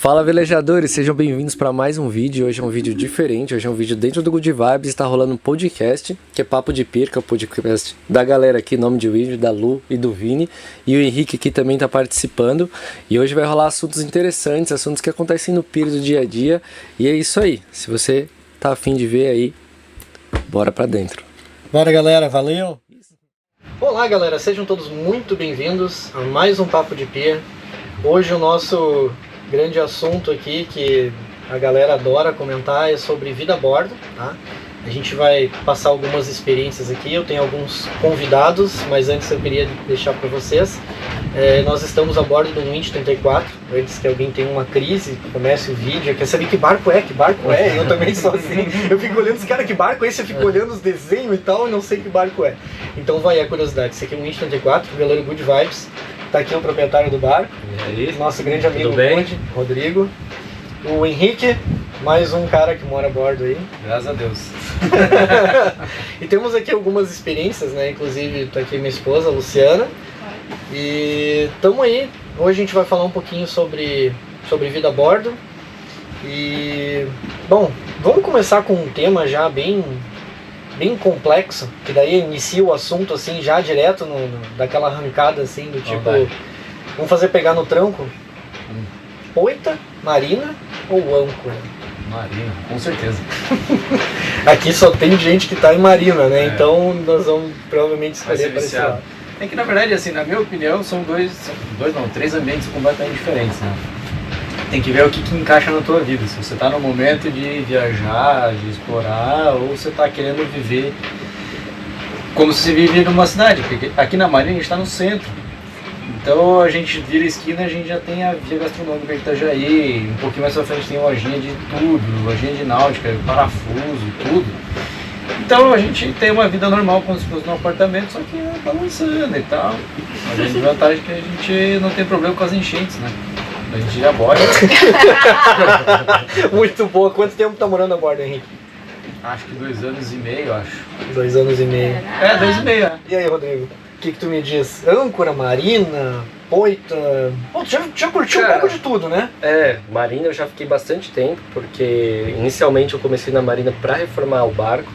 Fala velejadores, sejam bem-vindos para mais um vídeo. Hoje é um vídeo diferente, hoje é um vídeo dentro do Good Vibes. Está rolando um podcast, que é Papo de Pier, que é o podcast da galera aqui, nome de vídeo, da Lu e do Vini. E o Henrique aqui também está participando. E hoje vai rolar assuntos interessantes, assuntos que acontecem no pier do dia a dia. E é isso aí, se você tá afim de ver aí, bora para dentro. Bora galera, valeu! Olá galera, sejam todos muito bem-vindos a mais um Papo de Pier. Hoje o nosso grande assunto aqui que a galera adora comentar é sobre vida a bordo, tá? A gente vai passar algumas experiências aqui, eu tenho alguns convidados, mas antes eu queria deixar para vocês, nós estamos a bordo do Wind 34, antes que alguém tenha uma crise, comece o vídeo, quer saber que barco é, eu também sou assim, eu fico olhando os caras, que barco é esse, eu fico olhando os desenhos e tal, e não sei que barco é. Então vai a curiosidade, esse aqui é o Wind 34, o galera Good Vibes. Tá aqui o proprietário do barco, nosso grande amigo Rodrigo, o Henrique, mais um cara que mora a bordo aí. Graças a Deus. E temos aqui algumas experiências, né? Inclusive tá aqui minha esposa, a Luciana. E tamo aí. Hoje a gente vai falar um pouquinho sobre vida a bordo. E bom, vamos começar com um tema já bem complexo, que daí inicia o assunto assim já direto daquela arrancada assim do tipo, vamos fazer pegar no tranco? Poita, marina ou âncora? Marina, com certeza. Aqui só tem gente que tá em marina, né? Então nós vamos provavelmente escolher para esse lado. É que na verdade, assim, na minha opinião, são três ambientes completamente diferentes, né? Tem que ver o que encaixa na tua vida, se você está no momento de viajar, de explorar, ou você está querendo viver como se vive numa cidade, porque aqui na Marinha a gente está no centro, então a gente vira a esquina e a gente já tem a via gastronômica de Itajaí, um pouquinho mais pra frente tem lojinha de tudo, lojinha de náutica, parafuso, tudo. Então a gente tem uma vida normal como se fosse num apartamento, só que balançando e tal. A grande vantagem é que a gente não tem problema com as enchentes, né? A gente já borda. Muito boa. Quanto tempo tá morando a bordo, Henrique? Acho que 2 anos e meio, acho. 2 anos e meio. 2 e meio, é. E aí, Rodrigo? O que tu me diz? Âncora, marina, poita... Pô, tu já curtiu um pouco de tudo, né? Marina eu já fiquei bastante tempo, porque inicialmente eu comecei na marina para reformar o barco.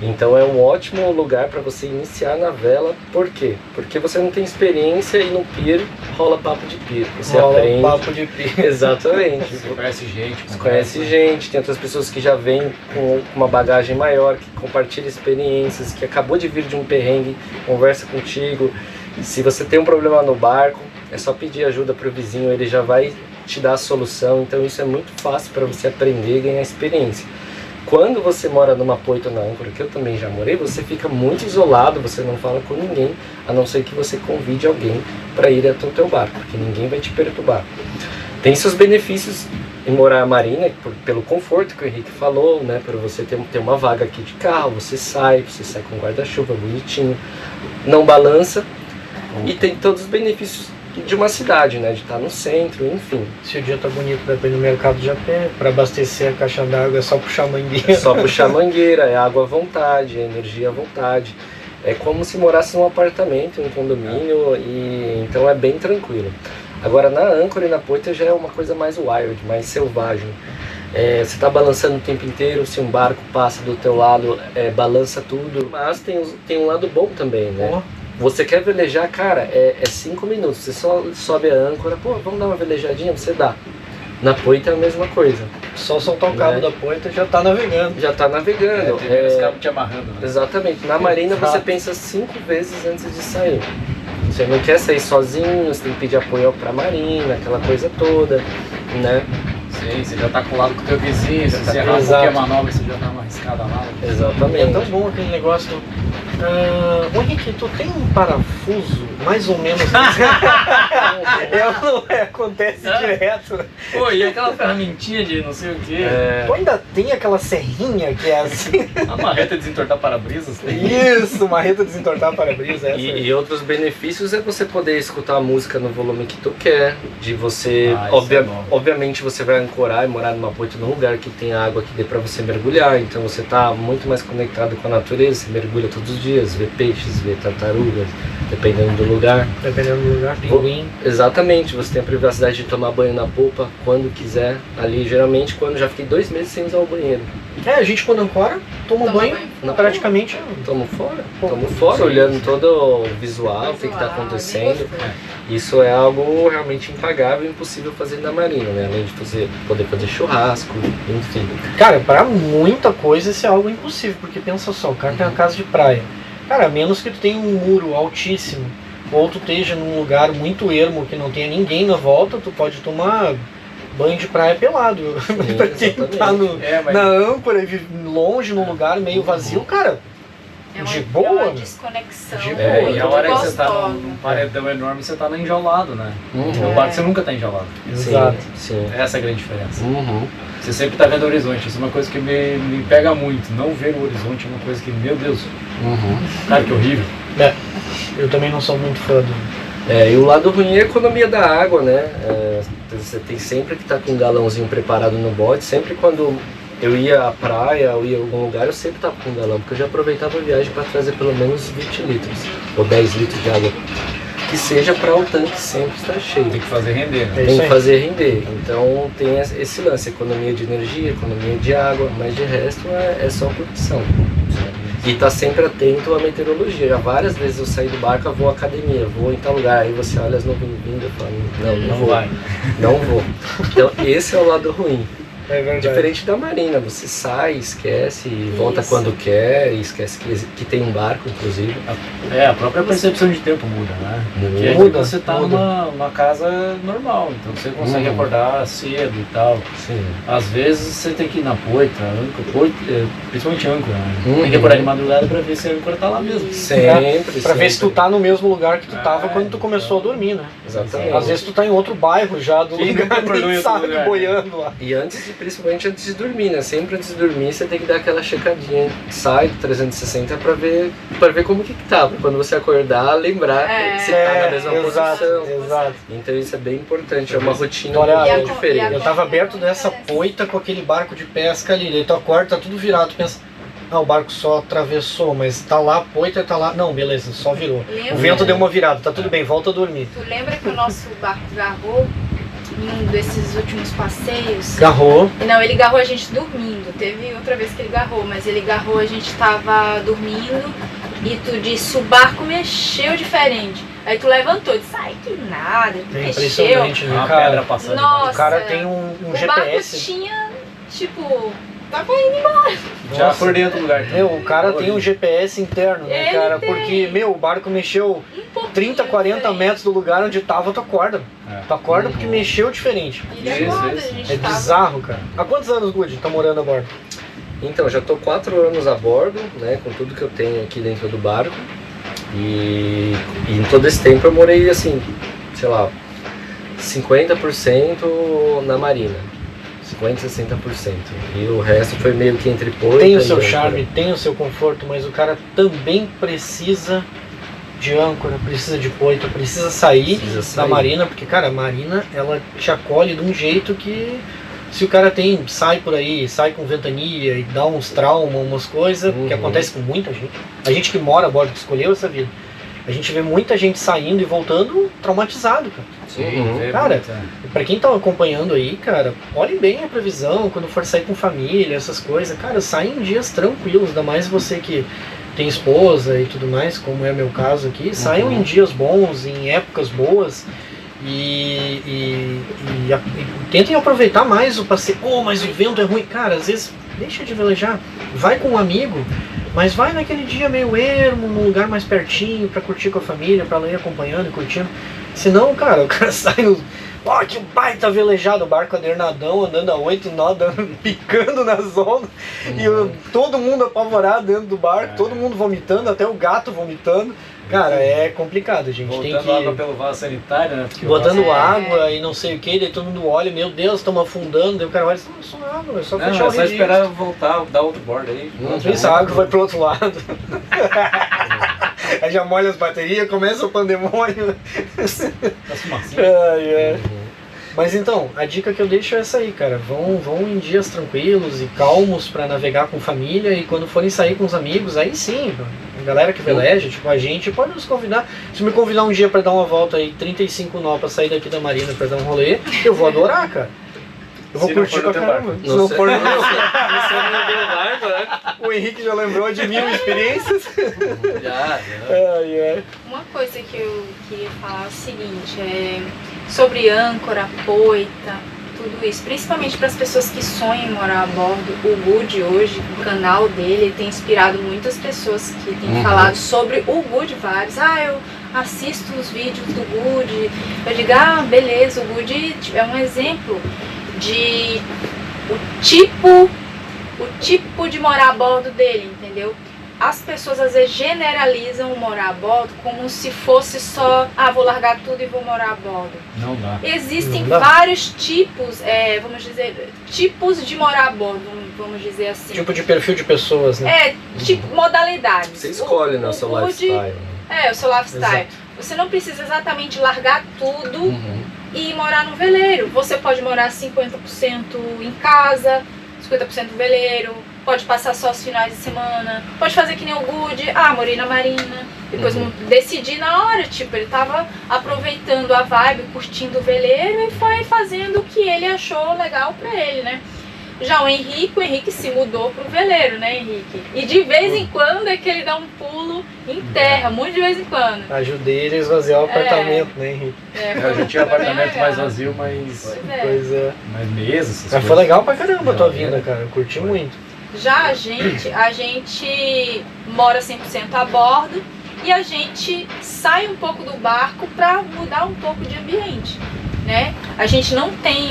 Então é um ótimo lugar para você iniciar na vela. Por quê? Porque você não tem experiência e no pier rola papo de pier. Você aprende. Papo de pier. Exatamente. Você conhece gente. Você conhece gente, tem outras pessoas que já vêm com uma bagagem maior, que compartilha experiências, que acabou de vir de um perrengue, conversa contigo. E se você tem um problema no barco, é só pedir ajuda para o vizinho, ele já vai te dar a solução. Então isso é muito fácil para você aprender e ganhar experiência. Quando você mora numa poita ou na âncora, que eu também já morei, você fica muito isolado, você não fala com ninguém, a não ser que você convide alguém para ir até o teu barco, porque ninguém vai te perturbar. Tem seus benefícios em morar na marina, pelo conforto que o Henrique falou, né, para você ter uma vaga aqui de carro, você sai com guarda-chuva bonitinho, não balança, e tem todos os benefícios de uma cidade, né, de estar no centro, enfim. Se o dia tá bonito, dá pra ir no mercado de a pé, para abastecer a caixa d'água é só puxar a mangueira. É só puxar a mangueira, é água à vontade, é energia à vontade. É como se morasse num apartamento, em um condomínio, e então é bem tranquilo. Agora na âncora e na poita já é uma coisa mais wild, mais selvagem. Você está balançando o tempo inteiro, se um barco passa do teu lado, balança tudo. Mas tem um lado bom também, né? Você quer velejar, cara, é 5 minutos, você só sobe a âncora, vamos dar uma velejadinha, você dá. Na poita é a mesma coisa. Só soltar o cabo da poita já tá navegando. Já tá navegando. Tem os cabos te amarrando, né? Exatamente. Na marina você pensa 5 vezes antes de sair. Você não quer sair sozinho, você tem que pedir apoio pra marina, aquela coisa toda, né? Sim, você já tá colado com o teu vizinho, se você errar qualquer manobra, você já dá uma arriscada lá. Exatamente. É tão bom aquele negócio. Henrique, tu tem um parafuso mais ou menos. Acontece direto. Né? Pô, e aquela ferramentinha de não sei o que. Tu ainda tem aquela serrinha que é assim? A marreta desentortar para-brisas? Isso, marreta desentortar para-brisa. E outros benefícios é você poder escutar a música no volume que tu quer, de você, obviamente você vai ancorar e morar numa poita num lugar que tem água que dê pra você mergulhar, então você tá muito mais conectado com a natureza, você mergulha todos os dias. dias, ver peixes, ver tartarugas, dependendo do lugar. Dependendo do lugar, pinguim. Exatamente, você tem a privacidade de tomar banho na polpa quando quiser. Ali, geralmente, quando já fiquei 2 meses sem usar o banheiro. A gente quando ancora, toma banho praticamente. Tomo fora, olhando todo o visual, o que está acontecendo. Isso é algo realmente impagável e impossível fazer na Marina, né? Além de poder fazer churrasco, enfim. Cara, para muita coisa isso é algo impossível, porque pensa só, o cara tem uma casa de praia. Cara, a menos que tu tenha um muro altíssimo, ou tu esteja num lugar muito ermo que não tenha ninguém na volta, tu pode tomar banho de praia pelado. Pra quem tá na âncora e vive longe, num lugar meio vazio, cara, de boa. É uma desconexão. De boa. E a hora que você tá num paredão enorme, você tá enjaulado, né? No barco você nunca tá enjaulado. Exato. Sim. Essa é a grande diferença. Uhum. Você sempre tá vendo o horizonte. Isso é uma coisa que me pega muito. Não ver o horizonte é uma coisa que, meu Deus, cara, que horrível. Eu também não sou muito fã do... E o lado ruim é a economia da água, né? Você tem sempre que estar com um galãozinho preparado no bote. Sempre quando eu ia à praia ou ia a algum lugar, eu sempre estava com um galão, porque eu já aproveitava a viagem para trazer pelo menos 20 litros ou 10 litros de água, que seja para o tanque sempre estar cheio. Tem que fazer render, né? Tem que fazer render. Então tem esse lance, economia de energia, economia de água, mas de resto é só curtição. E tá sempre atento à meteorologia. Já várias vezes eu saí do barco, eu vou à academia, vou em tal lugar, aí você olha as nuvens vindo e fala, não vou, vai. Não vou. Então esse é o lado ruim. É verdade. Diferente da Marina, você sai, esquece e volta quando quer, e esquece que tem um barco, inclusive. A própria percepção de tempo muda, né? Porque Muda, você tá numa casa normal, então você consegue acordar cedo e tal. Sim. Às vezes você tem que ir na poita, principalmente âncora, né? Tem que acordar de madrugada pra ver se a âncora tá lá mesmo. Sempre. Pra ver se tu tá no mesmo lugar que tu tava quando tu começou a dormir, né? Exatamente. Às vezes tu tá em outro bairro já do Sim, lugar, nunca nem sabe, boiando lá. E principalmente antes de dormir, né? Sempre antes de dormir você tem que dar aquela checadinha. Sai do 360 pra ver como que tava. Quando você acordar, lembrar que você tá na mesma posição. Exato. Então isso é bem importante, é uma rotina Olha, diferente. Eu tava aberto dessa poita com aquele barco de pesca ali, daí tu acorda, tá tudo virado, tu pensa, o barco só atravessou, mas tá lá, a poita tá lá, não, beleza, só virou. O vento deu uma virada, tá tudo bem, volta a dormir. Tu lembra que o nosso barco garrou em um desses últimos passeios? Garrou. Não, ele garrou a gente dormindo, teve outra vez que ele garrou, mas ele garrou, a gente tava dormindo e tu disse, o barco mexeu diferente. Aí tu levantou e disse, ai que nada, mexeu. Impressionante, né, Uma cara? pedra passando. Nossa, O cara tem um o GPS. barco tinha, tipo, tava indo embora. Já acordei em outro lugar. O cara tem um GPS interno, né, Ele cara? tem. Porque, o barco mexeu Um pouquinho 30, 40 diferente. metros do lugar onde tava, tu acorda. Tu acorda porque mexeu diferente. E ele acorda, Isso. a gente É tava... bizarro, cara. Há quantos anos, Good, tá morando a bordo? Então, já tô 4 anos a bordo, né? Com tudo que eu tenho aqui dentro do barco. E em todo esse tempo eu morei assim, sei lá, 50% na Marina. 50, 60%. E o resto foi meio que entre poita Tem o e seu âncora. charme, tem o seu conforto, mas o cara também precisa de âncora, precisa de poita, precisa sair Precisa da sair. Marina, porque, cara, a Marina, ela te acolhe de um jeito que... Se o cara sai por aí, sai com ventania e dá uns traumas, umas coisas, que acontece com muita gente. A gente que mora a bordo, que escolheu essa vida, a gente vê muita gente saindo e voltando traumatizado, cara. Sim, Cara, pra quem tá acompanhando aí, cara, olhe bem a previsão, quando for sair com família, essas coisas, cara, sai em dias tranquilos, ainda mais você que tem esposa e tudo mais, como é meu caso aqui, saiam em dias bons, em épocas boas, e tentem aproveitar mais o passeio. Mas o vento é ruim. Cara, às vezes deixa de velejar, vai com um amigo, mas vai naquele dia meio ermo, num lugar mais pertinho, pra curtir com a família, pra ir acompanhando e curtindo. Senão, cara, o cara sai no... que baita velejado, o barco adernadão, andando a 8 nós, picando nas ondas, e todo mundo apavorado dentro do barco, todo mundo vomitando, até o gato vomitando. Cara, é complicado, a gente Botando tem que... água pelo vaso sanitário, né? Porque Botando o vaso... água e não sei o que, daí todo mundo olha, meu Deus, estamos afundando, daí o cara olha, não, é só água, é só fechar Não, o é só registro. esperar voltar, dar outro board aí. Isso, a água vai pro outro lado. Aí já molha as baterias, começa o pandemônio. Tá fumacinha. Mas então, a dica que eu deixo é essa aí, cara. Vão em dias tranquilos e calmos pra navegar com família, e quando forem sair com os amigos, aí sim, A galera que veleja, tipo a gente, pode nos convidar. Se me convidar um dia pra dar uma volta aí, 35 nó pra sair daqui da Marina pra dar um rolê, eu vou adorar, cara. Eu vou curtir pra caramba. Se não for no meu. O Henrique já lembrou de 1000 experiências. Já. Uma coisa que eu queria falar é o seguinte, sobre âncora, poita, tudo isso, principalmente para as pessoas que sonham em morar a bordo. O Good hoje, o canal dele, tem inspirado muitas pessoas que têm falado sobre o Good Vibes. Eu assisto os vídeos do Good, eu digo, beleza, o Good é um exemplo de o tipo de morar a bordo dele, entendeu? As pessoas às vezes generalizam o morar a bordo como se fosse só, vou largar tudo e vou morar a bordo. Não dá. Existem vários tipos, vamos dizer, tipos de morar a bordo, vamos dizer assim. Tipo de perfil de pessoas, né? Tipo modalidades. Você escolhe, né, o seu lifestyle. O seu lifestyle. Exato. Você não precisa exatamente largar tudo e morar no veleiro. Você pode morar 50% em casa, 50% no veleiro, pode passar só os finais de semana, pode fazer que nem o Good, morei na Marina, depois decidi na hora, tipo, ele tava aproveitando a vibe, curtindo o veleiro e foi fazendo o que ele achou legal pra ele, né? Já o Henrique se mudou pro veleiro, né, Henrique? E de vez em quando é que ele dá um pulo em terra, muito de vez em quando. Ajudei ele a esvaziar o apartamento, né, Henrique? Eu já tinha apartamento mais vazio, mas... Pois é. Mais mesas, Mas foi legal pra caramba a tua vinda, cara. Eu curti muito. Já a gente mora 100% a bordo e a gente sai um pouco do barco pra mudar um pouco de ambiente, né? A gente não tem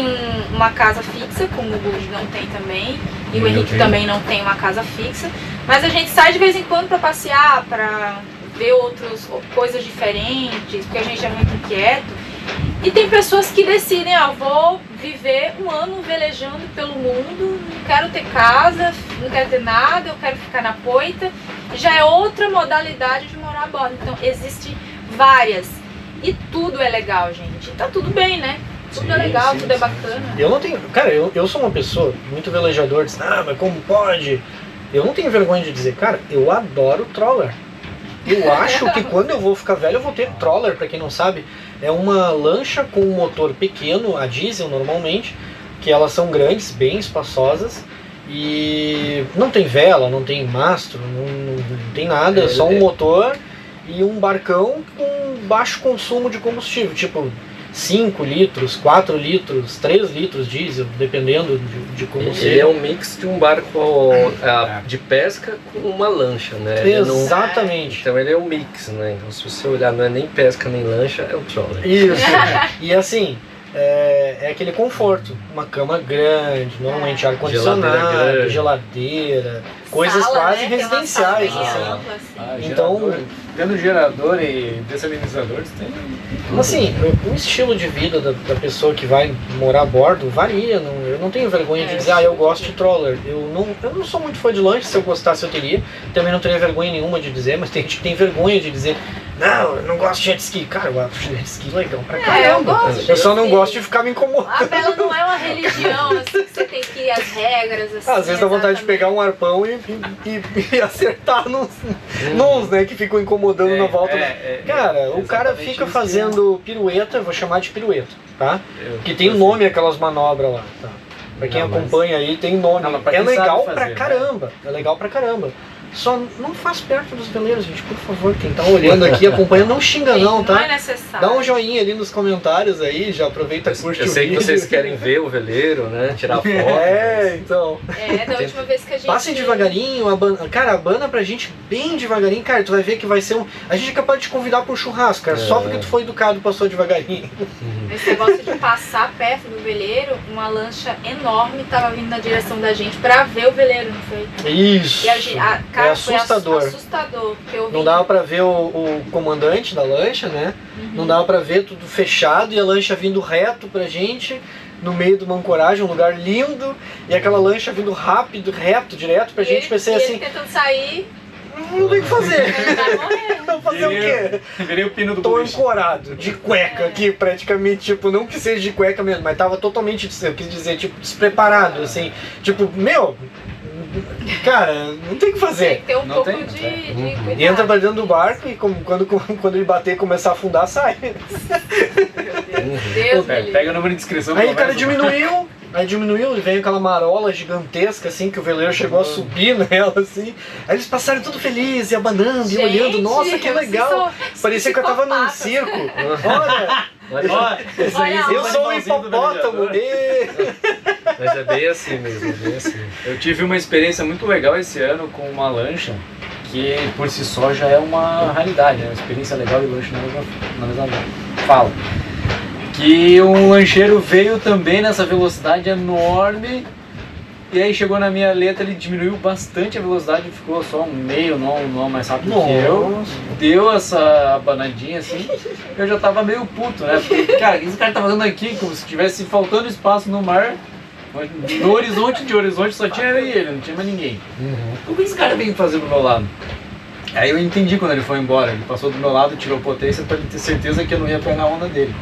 uma casa fixa, como o Good não tem também, e o Henrique também não tem uma casa fixa, mas a gente sai de vez em quando pra passear, pra ver outras coisas diferentes, porque a gente é muito inquieto. E tem pessoas que decidem, vou viver um ano velejando pelo mundo, não quero ter casa, não quero ter nada, eu quero ficar na poita. Já é outra modalidade de morar a bordo. Então existem várias. E tudo é legal, gente. Tá tudo bem, né? Tudo é legal, tudo é bacana. Eu não tenho... Cara, eu sou uma pessoa muito velejador, diz, mas como pode? Eu não tenho vergonha de dizer, cara, eu adoro trawler. Eu acho que quando eu vou ficar velho eu vou ter trawler, pra quem não sabe. É uma lancha com um motor pequeno, a diesel normalmente, que elas são grandes, bem espaçosas, e não tem vela, não tem mastro, não tem nada, só um motor e um barcão com baixo consumo de combustível, tipo 5 litros, 4 litros, 3 litros diesel, dependendo de como seja. Ele é um mix de um barco de pesca com uma lancha, né? Exatamente. Então ele é um mix, né? Então se você olhar, não é nem pesca nem lancha, é o trawler. Isso. E assim, é aquele conforto. Uma cama grande, normalmente ar-condicionado, geladeira, coisas sala, quase né? residenciais. Tem uma salinha Assim. ampla, assim. Então, tendo gerador e dessalinizadores, tem... Assim, o estilo de vida da pessoa que vai morar a bordo varia. Eu não tenho vergonha de dizer, eu gosto de trawler. Eu não sou muito fã de lanche, se eu gostasse eu teria. Também não teria vergonha nenhuma de dizer, mas tem gente que tem vergonha de dizer, não, eu não gosto de jet ski. Cara, eu acho jet ski legal pra caramba. Eu só não gosto de ficar me incomodando. A vela não é uma religião, assim, que você tem que ir às regras, assim. Às vezes dá vontade de pegar um arpão e acertar nos, né, que ficam incomodando na volta. Cara, o cara fica fazendo pirueta, vou chamar de pirueta, tá? Que tem nome aquelas manobras lá, tá? Pra quem acompanha aí, tem nome. É legal pra caramba, é legal pra caramba. Só não faz perto dos veleiros, gente, por favor. Quem tá olhando aqui, acompanhando, não xinga não, tá? Não é necessário. Dá um joinha ali nos comentários aí, já aproveita e curte o vídeo. Eu sei que vocês querem ver o veleiro, né? Tirar foto. Então. Da última vez que a gente... Passem devagarinho, abana pra gente bem devagarinho. Cara, tu vai ver que vai ser A gente é capaz de te convidar pra um churrasco, cara, só porque tu foi educado e passou devagarinho. Esse negócio de passar perto do veleiro, uma lancha enorme tava vindo na direção da gente pra ver o veleiro, não foi? Isso. E a gente, cara, assustador. Foi assustador. Porque eu não dava pra ver o comandante da lancha, né? Não dava pra ver tudo fechado e a lancha vindo reto pra gente, no meio de uma ancoragem, um lugar lindo, e aquela lancha vindo rápido, reto, direto pra gente. Pensei assim, ele tentando sair. Não tem o que fazer. Ele vai morrer. Vou fazer o quê? Virei o pino do Tô boliche. ancorado, de cueca aqui, praticamente, tipo, não que seja de cueca mesmo, mas tava totalmente, eu quis dizer, tipo, despreparado, assim, tipo, cara, não tem o que Tem fazer. que ter um Não pouco tem, de E entra pra dentro do barco e quando ele bater e começar a afundar, sai. Deus me É, livre. pega o número de inscrição. Aí o cara começa- diminuiu, e veio aquela marola gigantesca, assim, que o veleiro chegou a subir nela, assim. Aí eles passaram tudo felizes, e abanando, e olhando, nossa, que vocês legal. são Parecia que eu tava num psicopatas. circo. Olha, Ó, esse aí Olha, são eu os sou um animalzinhos do hipopótamo. velejador. E... Mas é bem assim mesmo, é bem assim. Eu tive uma experiência muito legal esse ano com uma lancha, que por si só já é uma raridade, né? Uma experiência legal e lancha na mesma fala. Que um lancheiro veio também nessa velocidade enorme, e aí chegou na minha letra, ele diminuiu bastante a velocidade, ficou só um meio, não mais rápido que eu. Deu essa abanadinha assim, eu já tava meio puto, né? Porque, cara, o que esse cara tá fazendo aqui? Como se tivesse faltando espaço no mar. No horizonte só tinha eu e ele, não tinha mais ninguém. O que esse cara veio fazer do meu lado? Aí eu entendi quando ele foi embora. Ele passou do meu lado, tirou potência para ter certeza que eu não ia pegar a onda dele.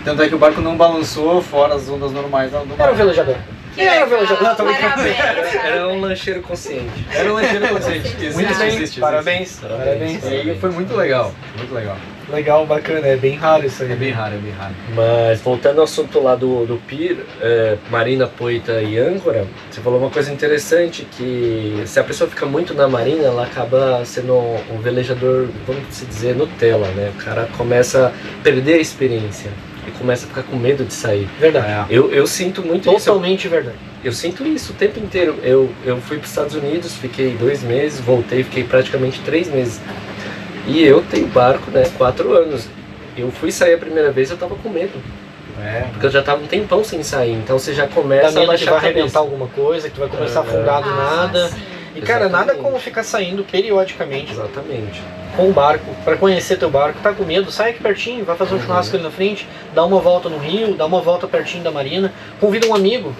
Tanto é que o barco não balançou fora as ondas normais do Era o mar. velejador. Que Era o legal, velejador. Não, tô brincando. parabéns, Era um lancheiro consciente. Era um lancheiro consciente. Existe, Muito bem, existe. parabéns. Parabéns. E aí foi muito legal, muito legal. Legal, bacana, é bem raro isso aí. É bem raro, é bem raro. Mas voltando ao assunto lá do PIR, Marina, Poita e Âncora, você falou uma coisa interessante, que se a pessoa fica muito na marina, ela acaba sendo um velejador, vamos se dizer, Nutella, né? O cara começa a perder a experiência e começa a ficar com medo de sair. Verdade. Eu sinto muito isso. Totalmente verdade. Eu sinto isso o tempo inteiro. Eu fui para os Estados Unidos, fiquei 2 meses, voltei, fiquei praticamente 3 meses. E eu tenho barco, né, 4 anos. Eu fui sair a primeira vez, eu tava com medo. Porque eu já tava um tempão sem sair. Então você já Dá começa a medo que baixar vai a cabeça. arrebentar alguma coisa, que vai começar a afundar do nada. sim. E cara, nada Exatamente. como ficar saindo periodicamente Exatamente. com o barco, pra conhecer teu barco. Tá com medo, sai aqui pertinho, vai fazer um churrasco ali na frente, dá uma volta no rio, dá uma volta pertinho da marina, convida um amigo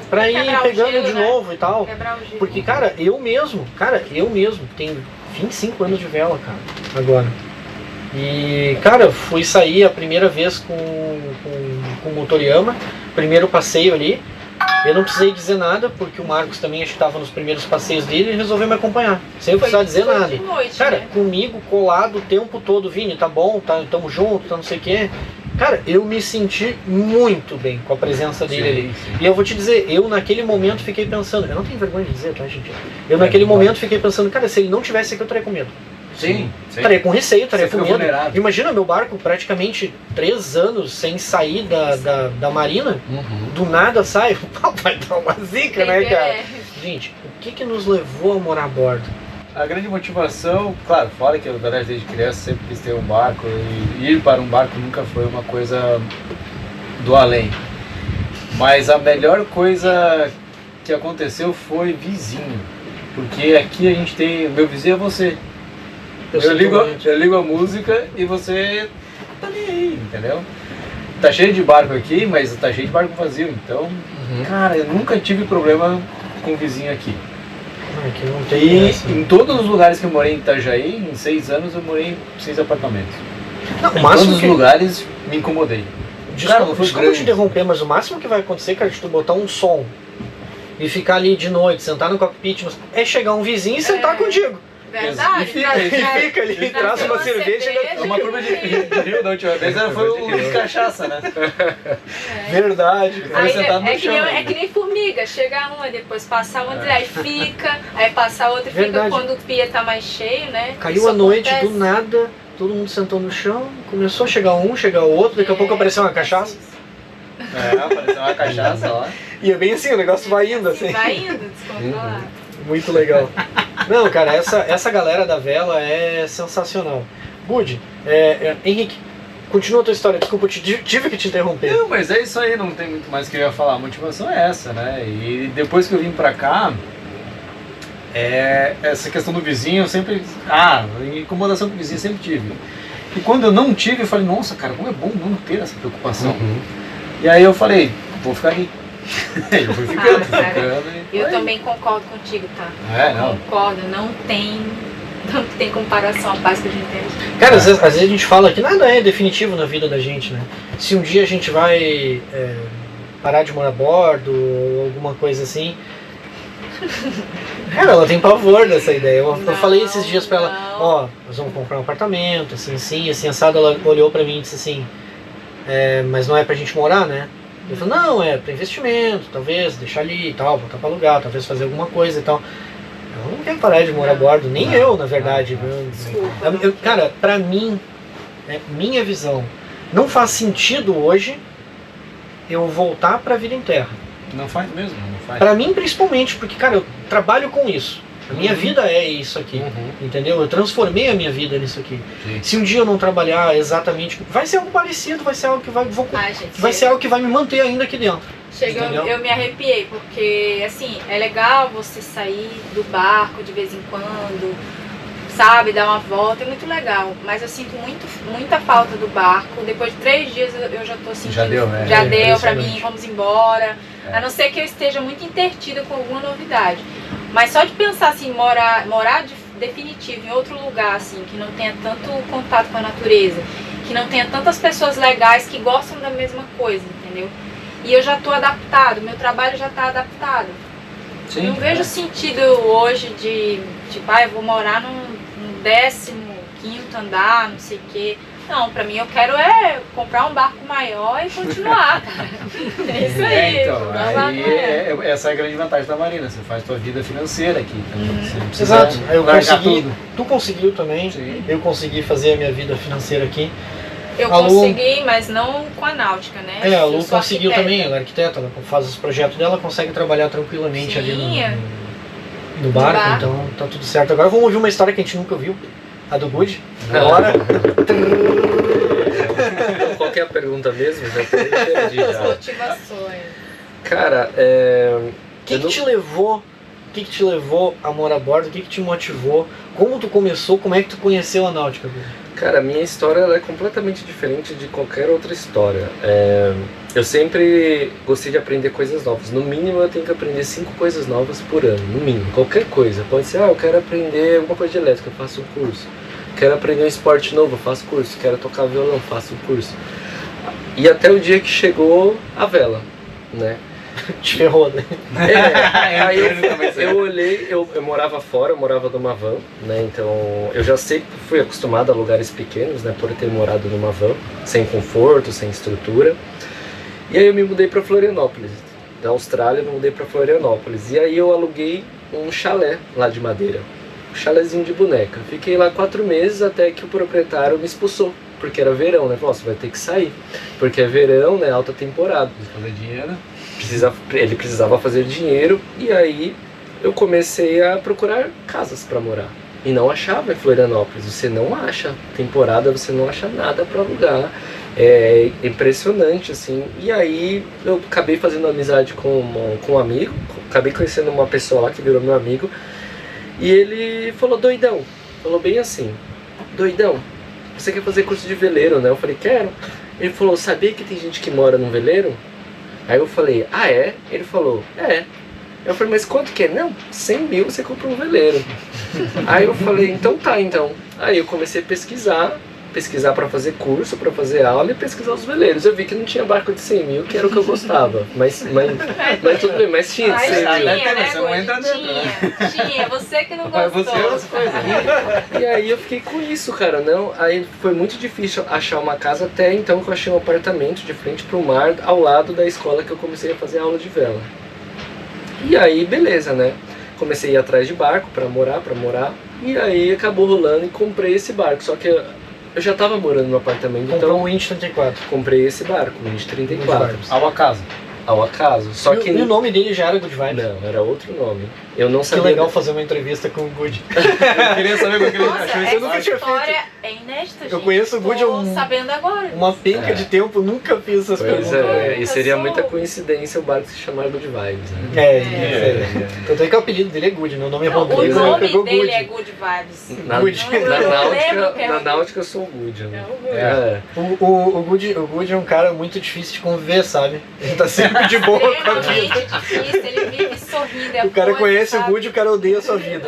pra ir Quebrar o pegando gelo, de né? novo e tal. Quebrar o gelo. Porque, cara, eu mesmo tenho 25 anos de vela, cara, agora. E, cara, fui sair a primeira vez com o Motoriyama, primeiro passeio ali. Eu não precisei dizer nada, porque o Marcos também acho que estava nos primeiros passeios dele e resolveu me acompanhar, sem eu precisar dizer foi nada. de noite, Cara, né? comigo, colado o tempo todo, Vini, tá bom, tamo junto, tá não sei o quê. Cara, eu me senti muito bem com a presença dele ali. E eu vou te dizer, eu naquele momento fiquei pensando, eu não tenho vergonha de dizer, tá, gente? Eu naquele momento fiquei pensando, cara, se ele não tivesse aqui, eu estaria com medo. Sim. Estaria com receio, estaria Você com fica medo. vulnerável. Imagina meu barco praticamente 3 anos sem sair da marina, do nada sai, vai dar uma zica, né, cara? Gente, o que nos levou a morar a bordo? A grande motivação, claro, fora que eu desde criança sempre quis ter um barco e ir para um barco nunca foi uma coisa do além. Mas a melhor coisa que aconteceu foi vizinho. Porque aqui a gente tem. Meu vizinho é você. Eu ligo a música e você tá nem aí, entendeu? Tá cheio de barco aqui, mas tá cheio de barco vazio. Então, cara, eu nunca tive problema com o vizinho aqui. Que não tem E essa. em todos os lugares que eu morei em Itajaí, em 6 anos eu morei em 6 apartamentos. Não, o Em máximo todos os que... lugares me incomodei. Desculpa, não foi desculpa te grande. interromper, mas o máximo que vai acontecer, cara, de tu botar um som e ficar ali de noite, sentar no cockpit, é chegar um vizinho e sentar contigo. Verdade. E fica, traz- e traz- fica ali, traz traz uma cerveja. É uma curva de rio da última vez, foi um de cachaça, né? É. Verdade, cara. Aí sentado no é que chão nem, ainda. é que nem formiga, chega uma, depois passa outra, aí fica, aí passa outra e fica Verdade. quando o pia tá mais cheio, né? Caiu Isso a noite, acontece. do nada, todo mundo sentou no chão, começou a chegar um, chegar o outro, daqui a pouco apareceu uma cachaça. Apareceu uma cachaça lá. E é bem assim, o negócio vai indo assim. Vai indo, descontrolado. Muito legal. Não, cara, essa galera da vela é sensacional. Bud, Henrique, continua a tua história. Desculpa, eu tive que te interromper. Não, mas é isso aí, não tem muito mais que eu ia falar. A motivação é essa, né? E depois que eu vim pra cá, essa questão do vizinho, eu sempre. Incomodação com o vizinho eu sempre tive. E quando eu não tive, eu falei, nossa, cara, como é bom não ter essa preocupação. E aí eu falei, vou ficar aqui. Eu fui ficando, cara, ficando. E Eu foi. também concordo contigo, tá? Não. Concordo, não tem comparação a paz que a gente tem. Cara, às vezes a gente fala que nada é definitivo na vida da gente, né? Se um dia a gente vai parar de morar a bordo ou alguma coisa assim, Cara, ela tem pavor dessa ideia. Eu Não, falei esses dias pra ela, não. ó, nós vamos comprar um apartamento, assim, assado. Ela olhou pra mim e disse assim, mas não é pra gente morar, né? Eu falei, não, é pra investimento, talvez, deixar ali e tal, botar pra alugar, talvez fazer alguma coisa e tal. Ela não quer parar de morar a bordo, nem eu, na verdade. Desculpa. Cara, pra mim, minha visão, não faz sentido hoje eu voltar pra vida em terra. Não faz mesmo, não faz. Pra mim, principalmente, porque, cara, eu trabalho com isso. A minha vida é isso aqui, entendeu? Eu transformei a minha vida nisso aqui. Sim. Se um dia eu não trabalhar exatamente, vai ser algo parecido, vai ser algo que vai ser algo que vai me manter ainda aqui dentro. Chega, entendeu? eu me arrepiei, porque assim, é legal você sair do barco de vez em quando, sabe, dar uma volta, é muito legal. Mas eu sinto muita falta do barco. Depois de 3 dias eu já tô sentindo. Já deu, né? Já deu pra impressionante. mim, vamos embora. A não ser que eu esteja muito intertida com alguma novidade. Mas só de pensar assim, morar definitivo em outro lugar, assim, que não tenha tanto contato com a natureza, que não tenha tantas pessoas legais que gostam da mesma coisa, entendeu? E eu já tô adaptado, meu trabalho já tá adaptado. Sim, Não vejo sentido hoje de, tipo, eu vou morar no 15º andar, não sei o quê. Não, pra mim eu quero comprar um barco maior e continuar, cara. É isso aí. Então, comprar um barco aí maior. essa é a grande vantagem da Marina, você faz tua vida financeira aqui. Você não precisa Exato, eu largar consegui, tudo. tu conseguiu também, Sim. eu consegui fazer a minha vida financeira aqui. Eu A Lu- consegui, mas não com a náutica, né? A Eu Lu sou conseguiu arquiteta. também, ela é arquiteta, ela faz os projetos dela, consegue trabalhar tranquilamente Sim, ali é. no barco, barco. então tá tudo certo. Agora vamos ouvir uma história que a gente nunca ouviu, a do Good. Agora, Qual que é a pergunta mesmo? Já tô meio perdido As já. motivações. Cara, o que te levou a morar a bordo? O que te motivou? Como tu começou? Como é que tu conheceu a náutica? Cara, a minha história ela é completamente diferente de qualquer outra história. Eu sempre gostei de aprender coisas novas. No mínimo eu tenho que aprender 5 coisas novas por ano, no mínimo. Qualquer coisa. Pode ser, eu quero aprender alguma coisa de elétrica, eu faço um curso. Quero aprender um esporte novo, eu faço curso. Quero tocar violão, faço um curso. E até o dia que chegou a vela, né? Te ferrou, né? Aí eu olhei, eu morava fora, eu morava numa van, né? Então eu já sempre fui acostumado a lugares pequenos, né? Por ter morado numa van, sem conforto, sem estrutura. E aí eu me mudei para Florianópolis, da Austrália eu me mudei para Florianópolis. E aí eu aluguei um chalé lá de madeira, um chalézinho de boneca. Fiquei lá 4 meses até que o proprietário me expulsou, porque era verão, né? Falou, você vai ter que sair, porque é verão, né? Alta temporada. Fazer dinheiro. Ele precisava fazer dinheiro e aí eu comecei a procurar casas para morar e não achava em Florianópolis. Você não acha temporada, você não acha nada para alugar. É impressionante assim. E aí eu acabei fazendo amizade com um amigo, acabei conhecendo uma pessoa lá que virou meu amigo e ele falou, doidão, falou bem assim, doidão, você quer fazer curso de veleiro, né? Eu falei, quero. Ele falou, sabia que tem gente que mora num veleiro? Aí eu falei, é? Ele falou, é. Eu falei, mas quanto que é? Não, 100 mil você compra um veleiro. Aí eu falei, então tá, então. Aí eu comecei a pesquisar para fazer curso, para fazer aula e pesquisar os veleiros. Eu vi que não tinha barco de 100 mil, que era o que eu gostava. Mas tudo bem, mas tinha de 100 mil. Você não entra dentro, né? Tinha, você que não Mas gostou. você as coisas. E aí eu fiquei com isso, cara, não. Aí foi muito difícil achar uma casa até então que eu achei um apartamento de frente pro mar, ao lado da escola que eu comecei a fazer aula de vela. E aí, beleza, né? Comecei a ir atrás de barco pra morar, e aí acabou rolando e comprei esse barco. Só que eu já tava morando no apartamento, Comprou então um Winch 34. comprei esse barco, um Winch 34, Ao acaso. ao acaso. Só que E o nome dele já era Good Vibes. não, era outro nome. Eu não Que sabia. legal fazer uma entrevista com o Good. Eu queria saber o que ele Nossa, achou isso. eu nunca essa tinha história é inédita, gente. Eu conheço o Good há Tô um- sabendo agora. Uma penca É. de tempo, nunca fiz essas Pois perguntas. é, e seria Sou- muita coincidência o barco se chamar Good Vibes, né? É. Tanto é que o apelido dele é Good, né? O nome é Não, o Rodrigo, ele nome pegou dele Good. é Good Vibes. Na, Good. na Eu lembro náutica, que é na o- náutica eu sou o Good, né? É o Good. É. O Good é um cara muito difícil de conviver, sabe? Ele tá sempre de boa com a vida. Extremamente difícil, ele vive sorrindo. é O cara coisa, conhece o sabe? Good e o cara odeia a sua vida.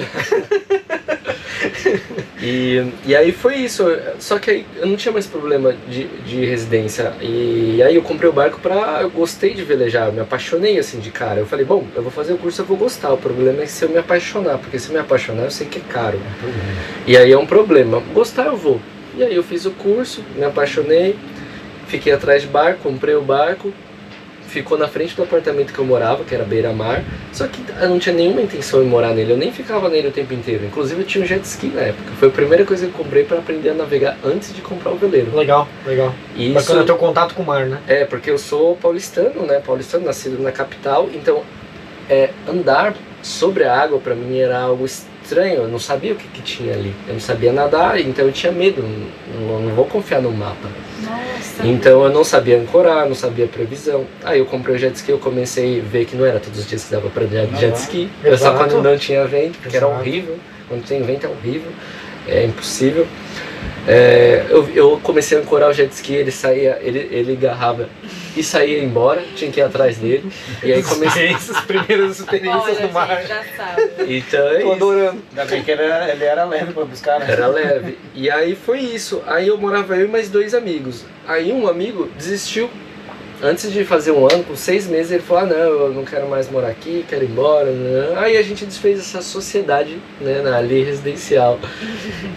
E aí foi isso, só que aí eu não tinha mais problema de residência. E aí eu comprei o barco eu gostei de velejar, eu me apaixonei assim de cara. Eu falei, bom, eu vou fazer o curso, eu vou gostar. O problema é se eu me apaixonar, porque se eu me apaixonar eu sei que é caro. E aí é um problema. Gostar eu vou. E aí eu fiz o curso, me apaixonei, fiquei atrás de barco, comprei o barco. Ficou na frente do apartamento que eu morava, que era beira-mar, só que eu não tinha nenhuma intenção de morar nele, eu nem ficava nele o tempo inteiro. Inclusive eu tinha um jet ski na época, foi a primeira coisa que eu comprei para aprender a navegar antes de comprar o veleiro. Legal. E bacana ter o contato com o mar, né? É, porque eu sou paulistano, né? Paulistano, nascido na capital, então andar sobre a água para mim era algo estranho, eu não sabia o que tinha ali, eu não sabia nadar, então eu tinha medo, não vou confiar no mapa. Nossa. Então eu não sabia ancorar, não sabia previsão. Aí eu comprei o jet ski, eu comecei a ver que não era todos os dias que dava pra andar de jet ski. Eu só quando não tinha vento, porque era horrível. Quando tem vento é horrível, é impossível. Eu comecei a ancorar o jet ski, ele agarrava e saía embora, tinha que ir atrás dele. E aí comecei as primeiras experiências Olha, no mar. gente, já sabe. Então é Tô isso. adorando. Ainda bem que ele era leve pra buscar, né? Era leve. E aí foi isso. Aí eu morava eu e mais 2 amigos. Aí um amigo desistiu. Antes de fazer um ano, com 6 meses, ele falou, não, eu não quero mais morar aqui, quero ir embora. Não. Aí a gente desfez essa sociedade, né, ali residencial.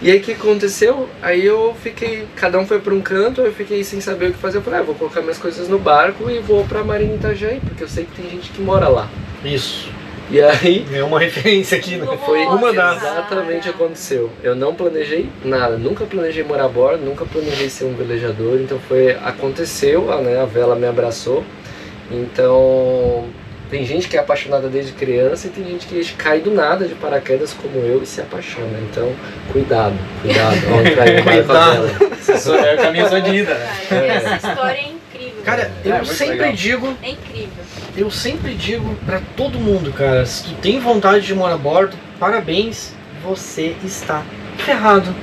E aí o que aconteceu? Aí eu fiquei, cada um foi para um canto, eu fiquei sem saber o que fazer. Eu falei, vou colocar minhas coisas no barco e vou pra Marina Itajaí, porque eu sei que tem gente que mora lá. Isso. E aí É uma referência aqui, né? foi uma das. exatamente o que aconteceu. Eu não planejei nada, nunca planejei morar a bordo, nunca planejei ser um velejador, então aconteceu, né, a vela me abraçou. Então tem gente que é apaixonada desde criança e tem gente que cai do nada de paraquedas como eu e se apaixona. Então cuidado ao entrar em barco com a vela. É o caminho só de ida, né? Essa história é incrível. Cara, eu muito sempre legal. digo, É incrível. pra todo mundo, cara, se tu tem vontade de morar a bordo, parabéns, você está ferrado.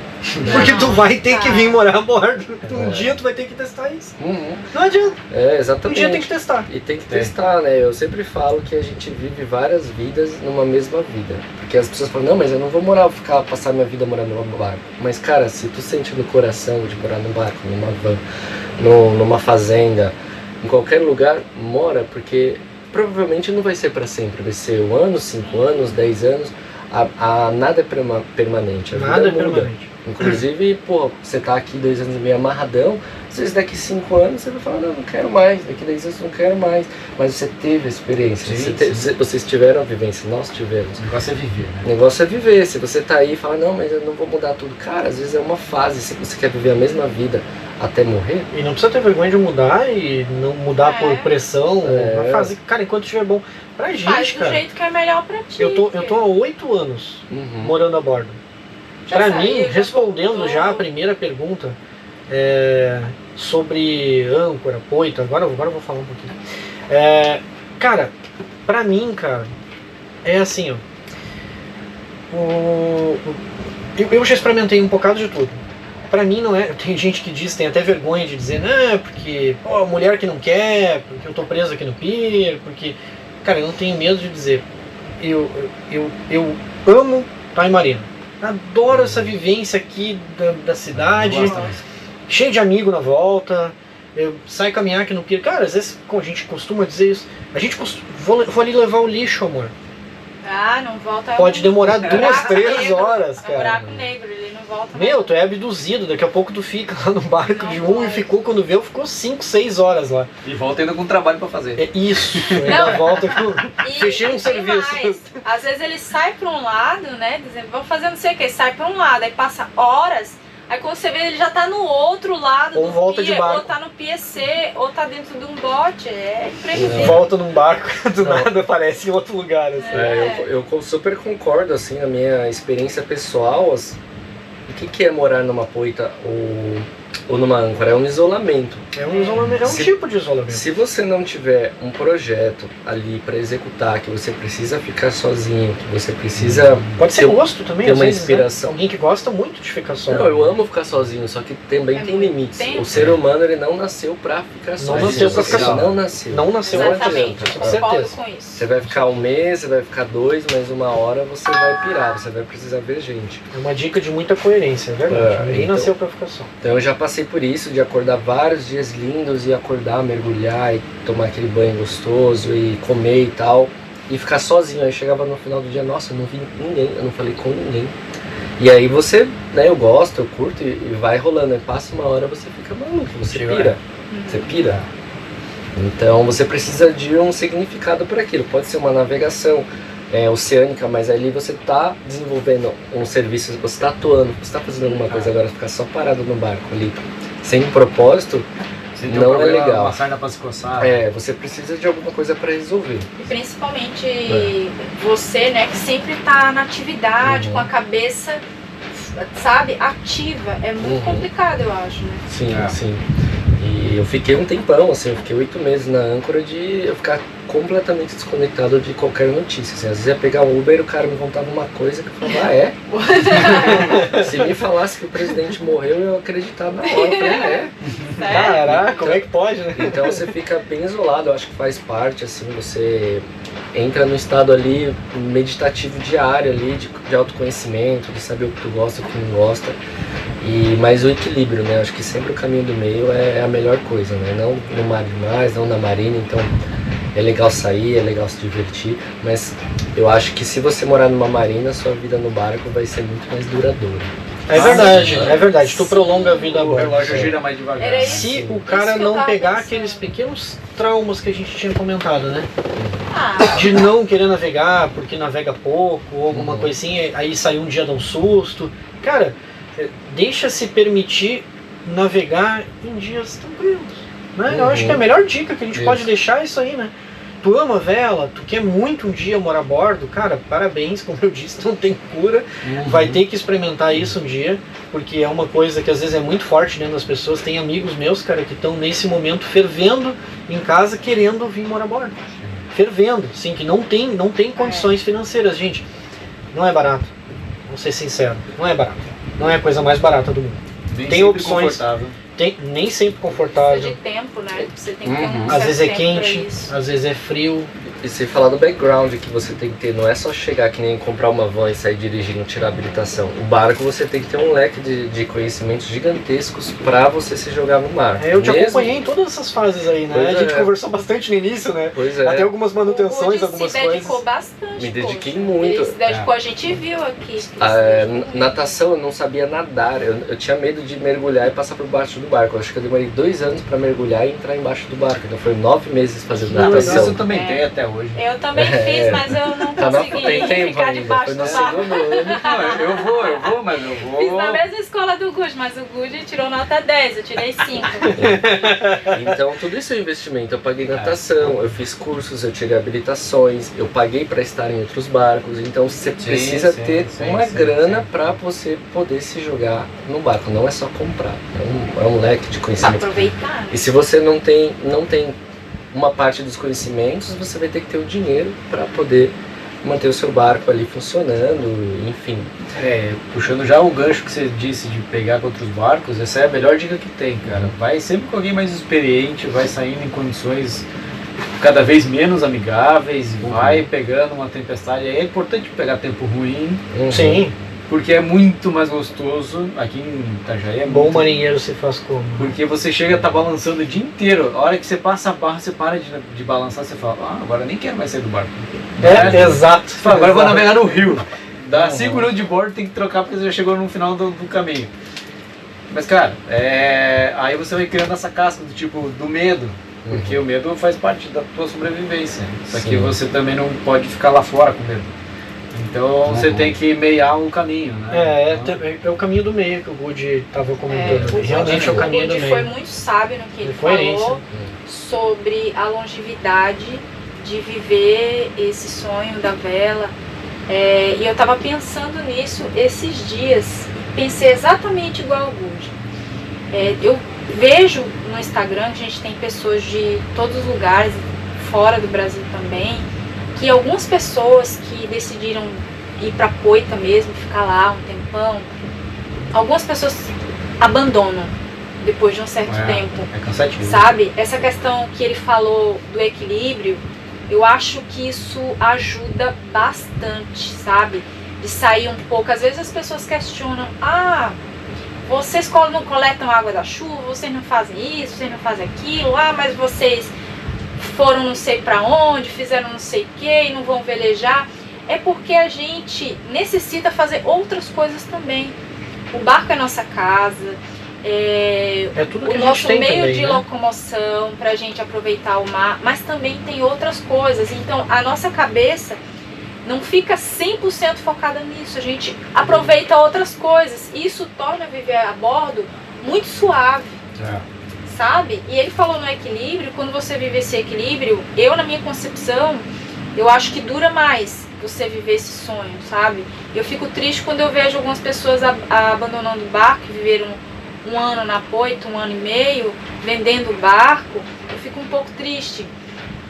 Porque tu vai ter que vir morar a bordo. Um dia tu vai ter que testar isso. Uhum. Não adianta. Um Exatamente. dia tem que testar. E tem que testar, né? Eu sempre falo que a gente vive várias vidas numa mesma vida. Porque as pessoas falam, não, mas eu não vou passar minha vida morando num barco. Mas, cara, se tu sente no coração de morar num barco, numa van, numa fazenda, em qualquer lugar, mora, provavelmente não vai ser para sempre. Vai ser 1 ano, 5 anos, 10 anos. Nada é permanente. A Nada vida é muda. permanente. Inclusive, você tá aqui 2 anos e meio amarradão, às vezes daqui 5 anos você vai falar, não quero mais, daqui 10 anos não quero mais. Mas você teve a experiência, vocês tiveram a vivência, nós tivemos. O negócio é viver, né? O negócio é viver. Se você tá aí e fala, não, mas eu não vou mudar tudo. Cara, às vezes é uma fase, se você quer viver a mesma vida até morrer. E não precisa ter vergonha de mudar e não mudar por pressão. Vai fazer, cara, enquanto estiver bom. Pra gente, Faz do cara. jeito que é melhor pra ti. Eu tô há 8 anos morando a bordo. Já Pra saiu, mim, já respondendo voltou. já a primeira pergunta sobre âncora, poito, agora eu vou falar um pouquinho. Cara, pra mim, cara, é assim, ó. Eu já experimentei um bocado de tudo. Pra mim não é. Tem gente que tem até vergonha de dizer, não, porque mulher que não quer, porque eu tô preso aqui no pier, porque. Cara, eu não tenho medo de dizer. Eu amo Marina. Adoro essa vivência aqui da cidade. Cheio de amigo na volta. Eu saio caminhar aqui no pier. Cara, às vezes a gente costuma dizer isso. Vou ali levar o lixo, amor. Não volta. Pode demorar 2, buraco 3 negro, horas, É um cara. buraco negro, ele não volta. Meu, tu é abduzido, daqui a pouco tu fica lá no barco Não de um pode. e ficou, ficou 5, 6 horas lá. E volta ainda com trabalho pra fazer. É isso, ainda volta com... E Fechei um tem serviço. mais. Às vezes ele sai pra um lado, né? Dizendo, vamos fazer não sei o que, sai pra um lado, aí passa horas, aí quando você vê ele já tá no outro lado Ou do volta pier, de barco. ou tá no pier C, ou tá dentro de um bote, é imprevisível. Volta num barco, do Não. nada aparece em outro lugar. Assim. Eu super concordo, assim, na minha experiência pessoal. O que é morar numa poita? ou numa âncora, é um isolamento. É um isolamento, é um tipo de isolamento. Se você não tiver um projeto ali para executar, que você precisa ficar sozinho, que você precisa Pode ser gosto também, ter às uma vezes, inspiração. Né? Alguém que gosta muito de ficar só. Não, eu amo ficar sozinho, só que também tem limites. O ser humano, ele não nasceu pra ficar sozinho. nasceu pra ficar Ele só. Não nasceu. Não nasceu Exatamente, antes, eu com concordo certeza. com isso. Você vai ficar um mês, você vai ficar 2, mas uma hora você vai pirar, você vai precisar ver gente. É uma dica de muita coerência, é verdade. Ninguém então- nasceu pra ficar só. Então eu já passei por isso, de acordar vários dias lindos e acordar, mergulhar e tomar aquele banho gostoso e comer e tal. E ficar sozinho. Aí chegava no final do dia, nossa, eu não vi ninguém, eu não falei com ninguém. E aí você, né, eu gosto, eu curto e vai rolando. Aí passa uma hora, você fica maluco, você pira. Você pira. Então você precisa de um significado para aquilo. Pode ser uma navegação oceânica, mas ali você está desenvolvendo um serviço, você está atuando, você está fazendo alguma coisa. Agora ficar só parado no barco ali, sem propósito, Você tem não um problema, é legal. uma sarna pra se coçar. Você precisa de alguma coisa para resolver. E principalmente você, né, que sempre tá na atividade, com a cabeça, sabe, ativa. É muito complicado, eu acho, né? Sim, sim. E eu fiquei um tempão, assim, eu fiquei 8 meses na âncora de eu ficar completamente desconectado de qualquer notícia. Assim, às vezes ia pegar um Uber e o cara me contava uma coisa que eu falava, Se me falasse que o presidente morreu, eu acreditava na hora. Eu falei, Caraca, como é que pode, né? Então você fica bem isolado, eu acho que faz parte, assim, você entra no estado ali meditativo diário ali, de autoconhecimento, de saber o que tu gosta, o que não gosta. Mas o equilíbrio, né? Acho que sempre o caminho do meio é a melhor coisa, né? Não no mar demais, não na marina, então é legal sair, é legal se divertir, mas eu acho que se você morar numa marina, sua vida no barco vai ser muito mais duradoura. É verdade, é verdade. Tu prolonga a vida O agora. relógio gira mais devagar. Era isso. Se o cara Isso que eu não tava pegar pensando. aqueles pequenos traumas que a gente tinha comentado, né? Ah, De não querer navegar porque navega pouco, ou alguma coisinha, aí saiu um dia dá um susto. Cara, deixa se permitir navegar em dias tranquilos, né? Eu acho que a melhor dica que a gente pode deixar é isso aí, né? Tu ama vela, tu quer muito um dia morar a bordo, cara, parabéns, como eu disse, não tem cura. Vai ter que experimentar isso um dia, porque é uma coisa que às vezes é muito forte dentro das pessoas. Tem amigos meus, cara, que estão nesse momento fervendo em casa, querendo vir morar a bordo. Fervendo, sim, que não tem condições financeiras, gente. Não é barato, vamos ser sinceros, não é barato. Não é a coisa mais barata do mundo. Nem Tem sempre opções. confortável. Nem sempre precisa confortável. de tempo, né? Você tem que ter um Às certo vezes é tempo pra quente, isso. às vezes é frio. E sem falar do background que você tem que ter, não é só chegar que nem comprar uma van e sair dirigindo, tirar a habilitação. O barco você tem que ter um leque de conhecimentos gigantescos pra você se jogar no mar. Eu te Mesmo- acompanhei em todas essas fases aí, né? Pois A gente é. conversou bastante no início, né? Pois é. Até algumas manutenções, O Woody algumas se dedicou coisas. bastante. Me dediquei poxa. muito. Ele se dedicou, a gente viu aqui. que ele se Ah, dedicou muito. natação eu não sabia nadar, eu tinha medo de mergulhar e passar por baixo do barco. Eu acho que eu demorei 2 anos pra mergulhar e entrar embaixo do barco. Então foi 9 meses fazendo Não, mas isso natação. eu também tenho até hoje. Eu também fiz, mas eu não Tá consegui tem tempo ficar ainda, debaixo foi do no barco. segundo ano. Não, eu vou, mas eu vou. Fiz na mesma escola do Gude, mas o Gude tirou nota 10, eu tirei 5. Então tudo isso é investimento. Eu paguei natação, eu fiz cursos, eu tirei habilitações, eu paguei para estar em outros barcos. Então você precisa ter uma grana para você poder se jogar no barco. Não é só comprar, é um leque de conhecimento. Aproveitar. E se você não tem uma parte dos conhecimentos, você vai ter que ter o dinheiro para poder manter o seu barco ali funcionando, enfim. Puxando já o gancho que você disse de pegar com outros barcos, essa é a melhor dica que tem, cara. Vai sempre com alguém mais experiente, vai saindo em condições cada vez menos amigáveis, vai pegando uma tempestade. É importante pegar tempo ruim, Sim, porque é muito mais gostoso. Aqui em Itajaí é bom muito. marinheiro se faz como. Porque você chega a estar balançando o dia inteiro. A hora que você passa a barra, você para de balançar, você fala, agora nem quero mais sair do barco. Exato. Você fala, agora eu vou navegar no rio. Dá 5 minutos de bordo, tem que trocar porque você já chegou no final do caminho. Mas cara, aí você vai criando essa casca do tipo do medo. Porque o medo faz parte da tua sobrevivência. Só que Sim. você também não pode ficar lá fora com medo. Então você tem que meiar o caminho, né? É o caminho do meio que o Woody estava comentando. O Realmente é o caminho do Woody foi meio. muito sábio no que ele Coerência. falou sobre a longevidade de viver esse sonho da vela. E eu estava pensando nisso esses dias, pensei exatamente igual ao Woody. Eu vejo no Instagram que a gente tem pessoas de todos os lugares, fora do Brasil também, que algumas pessoas que decidiram ir para Poita mesmo, ficar lá um tempão, algumas pessoas abandonam depois de um certo tempo. É cansativo. Sabe? Essa questão que ele falou do equilíbrio, eu acho que isso ajuda bastante, sabe? De sair um pouco. Às vezes as pessoas questionam, vocês não coletam água da chuva, vocês não fazem isso, vocês não fazem aquilo, mas vocês foram não sei pra onde, fizeram não sei o que e não vão velejar. É porque a gente necessita fazer outras coisas também. O barco é nossa casa, tudo que o a gente nosso tem meio também, de né? locomoção pra gente aproveitar o mar, mas também tem outras coisas. Então a nossa cabeça não fica 100% focada nisso, a gente aproveita outras coisas. Isso torna viver a bordo muito suave, sabe? E ele falou no equilíbrio, quando você vive esse equilíbrio, na minha concepção, eu acho que dura mais você viver esse sonho, sabe? Eu fico triste quando eu vejo algumas pessoas abandonando o barco, que viveram um ano na Poita, 1 ano e meio, vendendo o barco. Eu fico um pouco triste,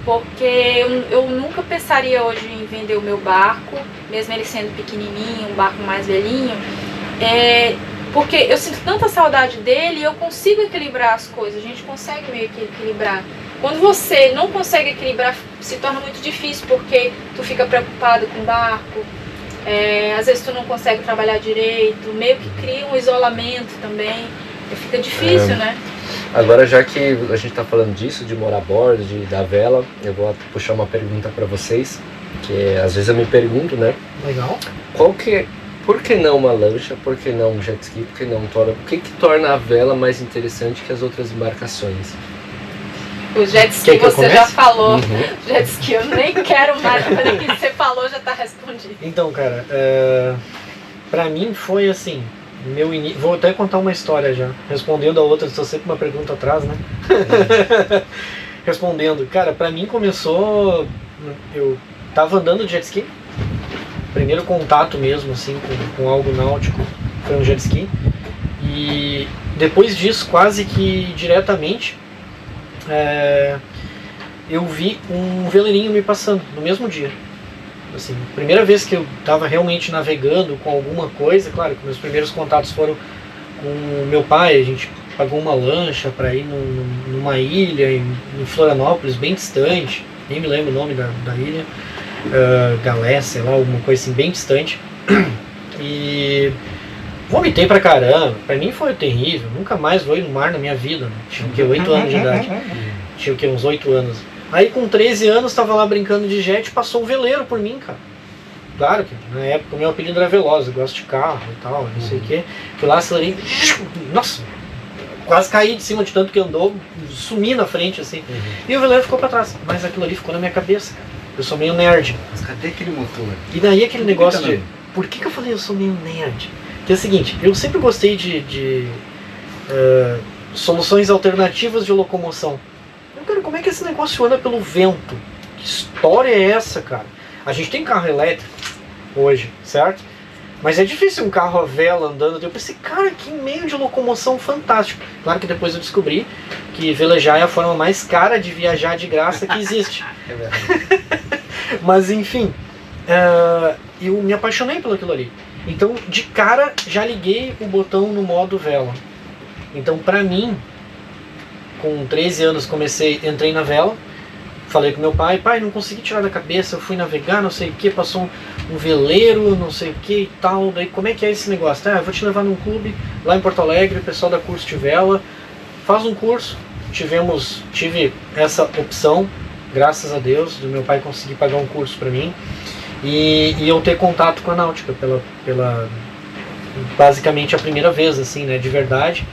porque eu nunca pensaria hoje em vender o meu barco, mesmo ele sendo pequenininho, um barco mais velhinho, porque eu sinto tanta saudade dele e eu consigo equilibrar as coisas, a gente consegue meio que equilibrar. Quando você não consegue equilibrar, se torna muito difícil, porque tu fica preocupado com o barco, às vezes tu não consegue trabalhar direito, meio que cria um isolamento também, fica difícil, né? Agora, já que a gente está falando disso, de morar a bordo, da vela, eu vou puxar uma pergunta para vocês, que às vezes eu me pergunto, né? Legal. Por que não uma lancha? Por que não um jet ski? Por que não um tola? O que torna a vela mais interessante que as outras embarcações? O jet ski você já falou. Uhum. Jet ski eu nem quero mais, mas aqui que você falou já está respondido. Então, cara, pra mim foi assim, vou até contar uma história já, respondendo a outra, estou sempre uma pergunta atrás, né? Respondendo, cara, pra mim começou, eu tava andando de jet ski, primeiro contato mesmo, assim, com algo náutico, foi um jet ski, e depois disso, quase que diretamente, eu vi um veleirinho me passando no mesmo dia. Assim, primeira vez que eu estava realmente navegando com alguma coisa, claro que meus primeiros contatos foram com meu pai, a gente pagou uma lancha para ir numa ilha em Florianópolis, bem distante, nem me lembro o nome da ilha, Galé, sei lá, alguma coisa assim, bem distante, e vomitei pra caramba, pra mim foi terrível, nunca mais vou ir no mar na minha vida, né? Tinha o que, 8 anos de idade, tinha o que, uns 8 anos. Aí com 13 anos, tava lá brincando de jet, passou um veleiro por mim, cara. Claro que na época o meu apelido era Veloz, eu gosto de carro e tal, não sei o que. Fui lá, acelerei, nossa, quase caí de cima de tanto que andou, sumi na frente assim. E o veleiro ficou pra trás, mas aquilo ali ficou na minha cabeça, cara. Eu sou meio nerd. Mas cadê aquele motor? E daí aquele negócio de... Por que eu falei eu sou meio nerd? Que é o seguinte, eu sempre gostei de soluções alternativas de locomoção. Cara, como é que esse negócio anda pelo vento? Que história é essa, cara? A gente tem carro elétrico hoje, certo? Mas é difícil um carro a vela andando. Eu pensei, cara, que meio de locomoção fantástico. Claro que depois eu descobri que velejar é a forma mais cara de viajar de graça que existe. É verdade. Mas enfim, eu me apaixonei por aquilo ali. Então, de cara, já liguei o botão no modo vela. Então, pra mim, com 13 anos entrei na vela, falei com meu pai, não consegui tirar da cabeça, eu fui navegar, não sei o que, passou um veleiro, não sei o que e tal, daí como é que é esse negócio? Eu vou te levar num clube, lá em Porto Alegre, o pessoal da curso de vela, faz um curso, tive essa opção, graças a Deus, do meu pai conseguir pagar um curso pra mim, e eu ter contato com a náutica, pela basicamente a primeira vez, assim, né, de verdade,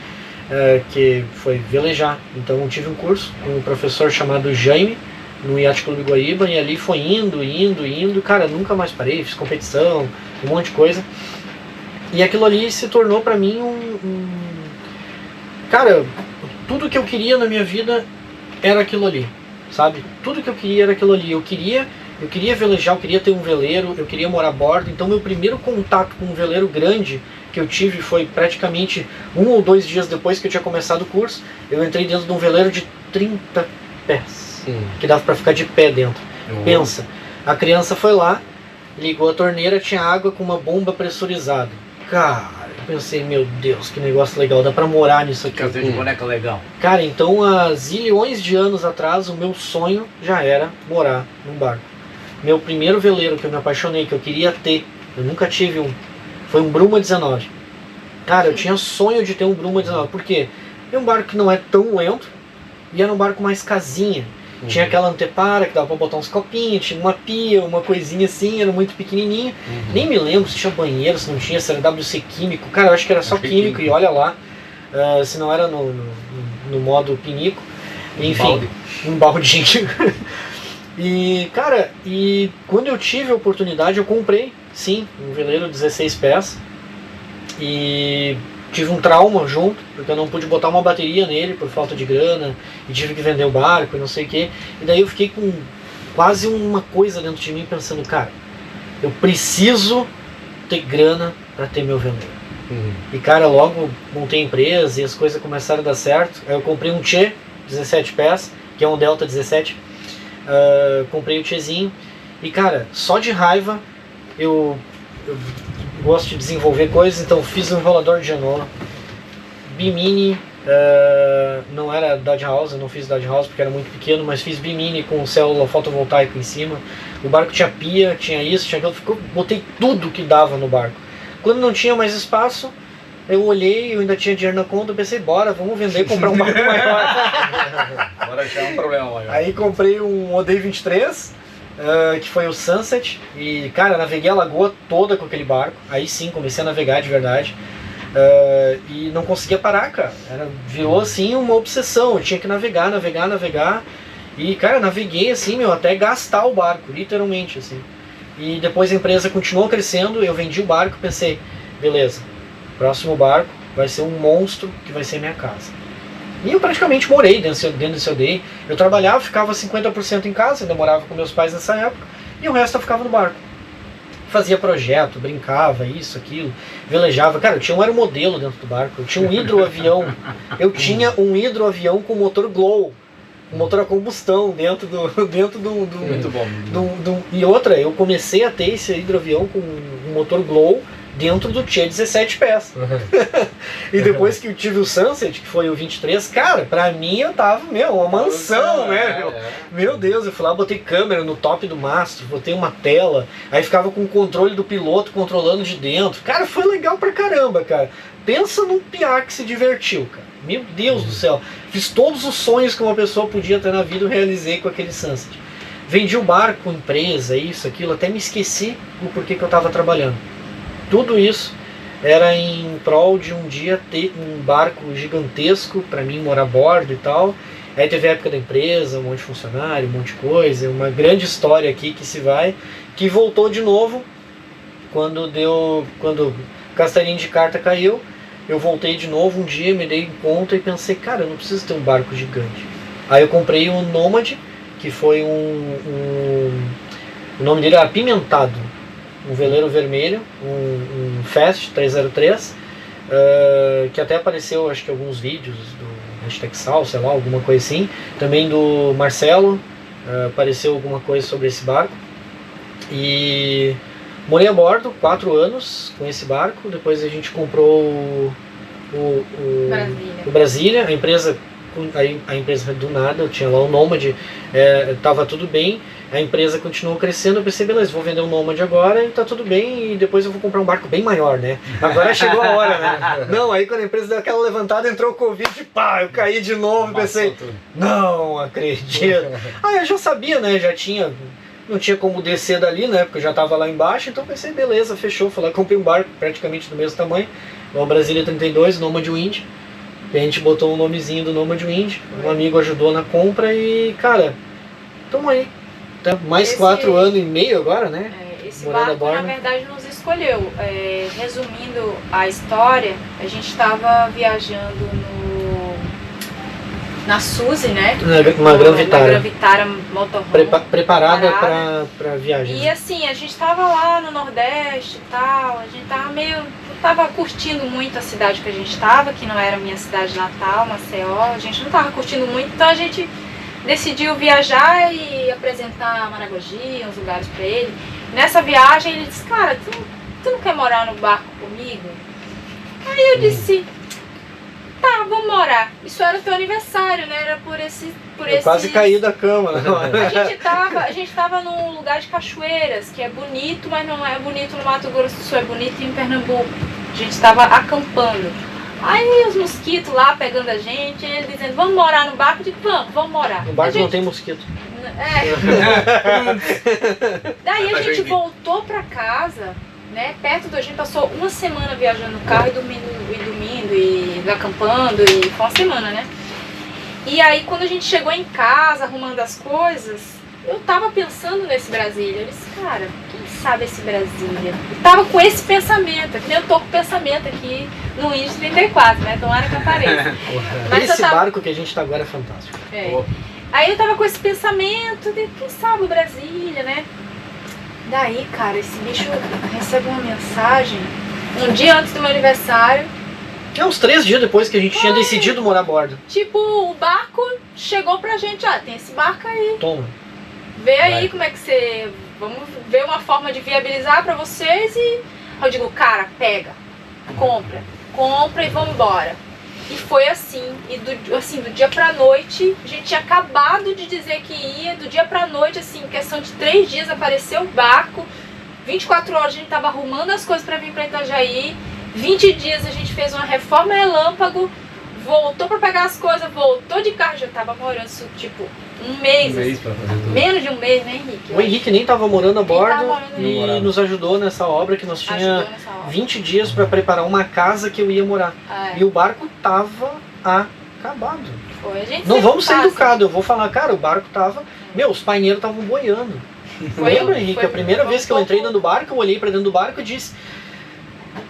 que foi velejar. Então eu tive um curso com um professor chamado Jaime, no Yacht Clube Guaíba, e ali foi indo, cara, nunca mais parei, fiz competição, um monte de coisa, e aquilo ali se tornou pra mim cara, tudo que eu queria na minha vida era aquilo ali, sabe? Tudo que eu queria era aquilo ali. Eu queria eu queria velejar, eu queria ter um veleiro, eu queria morar a bordo. Então meu primeiro contato com um veleiro grande que eu tive foi praticamente 1 ou 2 dias depois que eu tinha começado o curso. Eu entrei dentro de um veleiro de 30 pés, que dava para ficar de pé dentro. Pensa, a criança foi lá, ligou a torneira, tinha água com uma bomba pressurizada. Cara, eu pensei, meu Deus, que negócio legal, dá pra morar nisso aqui. Casinha de boneca legal. Cara, então há zilhões de anos atrás, o meu sonho já era morar num barco. Meu primeiro veleiro que eu me apaixonei, que eu queria ter, eu nunca tive um, foi um Bruma 19. Cara, eu tinha sonho de ter um Bruma 19, por quê? É um barco que não é tão lento e era um barco mais casinha. Tinha aquela antepara que dava pra botar uns copinhos, tinha uma pia, uma coisinha assim, era muito pequenininho. Nem me lembro se tinha banheiro, se não tinha, se era WC químico. Cara, eu acho que era só químico e olha lá, se não era no modo pinico. Enfim, um baldinho. E, cara, e quando eu tive a oportunidade, eu comprei, sim, um veleiro 16 pés. E tive um trauma junto, porque eu não pude botar uma bateria nele por falta de grana, e tive que vender o barco e não sei o que. E daí eu fiquei com quase uma coisa dentro de mim pensando, cara, eu preciso ter grana para ter meu veleiro. E cara, logo montei a empresa e as coisas começaram a dar certo. Aí eu comprei um Tchê 17 pés, que é um Delta 17. Comprei o Tchezinho. E cara, só de raiva eu gosto de desenvolver coisas, então fiz um enrolador de Genoa, Bimini, não era Dodge House, eu não fiz Dodge House porque era muito pequeno, mas fiz Bimini com célula fotovoltaica em cima. O barco tinha pia, tinha isso, tinha aquilo, botei tudo que dava no barco. Quando não tinha mais espaço, eu olhei, eu ainda tinha dinheiro na conta, eu pensei, bora, vamos vender e comprar um barco maior. Bora achar um problema maior. Aí comprei um Odeio 23, que foi o Sunset, e cara, naveguei a lagoa toda com aquele barco. Aí sim, comecei a navegar de verdade, e não conseguia parar, cara. Virou assim uma obsessão, eu tinha que navegar. E cara, naveguei assim, até gastar o barco, literalmente assim. E depois a empresa continuou crescendo, eu vendi o barco, pensei, beleza, próximo barco vai ser um monstro que vai ser minha casa. E eu praticamente morei dentro desse ODI. Eu trabalhava, ficava 50% em casa, ainda morava com meus pais nessa época, e o resto eu ficava no barco. Fazia projeto, brincava, isso, aquilo, velejava. Cara, eu tinha um aeromodelo dentro do barco, eu tinha um hidroavião. Eu tinha um hidroavião com motor Glow, um motor a combustão dentro do Muito bom. E outra, eu comecei a ter esse hidroavião com um motor Glow dentro do Tchê 17 pés. E depois que eu tive o Sunset, que foi o 23, cara, pra mim eu tava, uma mansão, né? Meu Deus, eu fui lá, botei câmera no top do mastro, botei uma tela, aí ficava com o controle do piloto controlando de dentro. Cara, foi legal pra caramba, cara. Pensa num piá que se divertiu, cara. Meu Deus do céu. Fiz todos os sonhos que uma pessoa podia ter na vida, eu realizei com aquele Sunset. Vendi o barco, empresa, isso, aquilo, até me esqueci o porquê que eu tava trabalhando. Tudo isso era em prol de um dia ter um barco gigantesco para mim morar a bordo e tal. Aí teve a época da empresa, um monte de funcionário, um monte de coisa, uma grande história aqui que se vai, que voltou de novo quando o castelinho de carta caiu. Eu voltei de novo um dia, me dei conta e pensei, cara, eu não preciso ter um barco gigante. Aí eu comprei um Nomad, que foi o nome dele era Apimentado. Um veleiro vermelho, um Fast 303, que até apareceu, acho que alguns vídeos do hashtag Sal, sei lá, alguma coisa assim. Também do Marcelo, apareceu alguma coisa sobre esse barco. E morei a bordo 4 anos com esse barco. Depois a gente comprou o Brasília, a empresa do nada, eu tinha lá o Nomad, tava tudo bem. A empresa continuou crescendo, eu pensei, beleza, vou vender um Nomad agora e tá tudo bem, e depois eu vou comprar um barco bem maior, né? Agora chegou a hora, né? Não, aí quando a empresa deu aquela levantada, entrou o Covid, pá, eu caí de novo, pensei, não acredito. Aí eu já sabia, né, não tinha como descer dali, né, porque eu já tava lá embaixo, então pensei, beleza, fechou, fui lá, comprei um barco praticamente do mesmo tamanho, o Brasília 32, Nomad Wind, e a gente botou o nomezinho do Nomad Wind, um amigo ajudou na compra e, cara, tamo aí. Mais 4 anos e meio agora, né? Esse barco, na verdade, nos escolheu. Resumindo a história, a gente estava viajando na Suzy, né? Uma Gran Vitara. Uma Gran Vitara motorhome. Preparada pra viagem. E assim, a gente tava lá no Nordeste e tal, a gente tava não tava curtindo muito a cidade que a gente tava, que não era a minha cidade natal, Maceió, a gente não tava curtindo muito, então a gente decidiu viajar e apresentar Maragogi, uns lugares pra ele. Nessa viagem ele disse, cara, tu não quer morar no barco comigo? Aí eu disse, tá, vamos morar. Isso era o teu aniversário, né? Era por esse... Quase caí da cama. A gente tava num lugar de cachoeiras, que é bonito, mas não é bonito no Mato Grosso do Sul, é bonito em Pernambuco. A gente tava acampando. Aí os mosquitos lá pegando a gente, ele dizendo, vamos morar no barco? Eu digo, vamos morar. No barco não tem mosquito. Daí a gente voltou pra casa, né? Perto a gente passou uma semana viajando no carro e dormindo e acampando, e foi uma semana, né? E aí quando a gente chegou em casa, arrumando as coisas, eu tava pensando nesse Brasília. Eu disse, cara, quem sabe esse Brasília? Eu tava com esse pensamento, que nem eu tô com o pensamento aqui no Índice 34, né? Tomara que apareça. Mas esse barco que a gente tá agora é fantástico. Aí eu tava com esse pensamento de quem sabe o Brasília, né? Daí, cara, esse bicho recebe uma mensagem um dia antes do meu aniversário. Uns 3 dias depois que a gente tinha decidido morar a bordo. Tipo, o barco chegou pra gente, tem esse barco aí. Toma. Vê aí como é que você... Vamos ver uma forma de viabilizar pra vocês e... Eu digo, cara, pega, compra e vamos embora. E foi assim, e do dia pra noite, a gente tinha acabado de dizer que ia, do dia pra noite, assim, em questão de 3 dias apareceu o barco, 24 horas a gente tava arrumando as coisas pra vir pra Itajaí, 20 dias a gente fez uma reforma relâmpago, voltou pra pegar as coisas, voltou de carro, já tava morando, tipo, um mês pra fazer tudo. Menos de um mês, né, Henrique? O Henrique nem tava morando a bordo e morando. nos ajudou nessa obra que nós tinha 20 dias para preparar uma casa que eu ia morar. E o barco tava acabado. Foi, a gente não vamos ser passa. educados, eu vou falar, cara, o barco tava... Os paineiros estavam boiando. Lembra, Henrique? A primeira vez que eu entrei dentro do barco, eu olhei para dentro do barco e disse...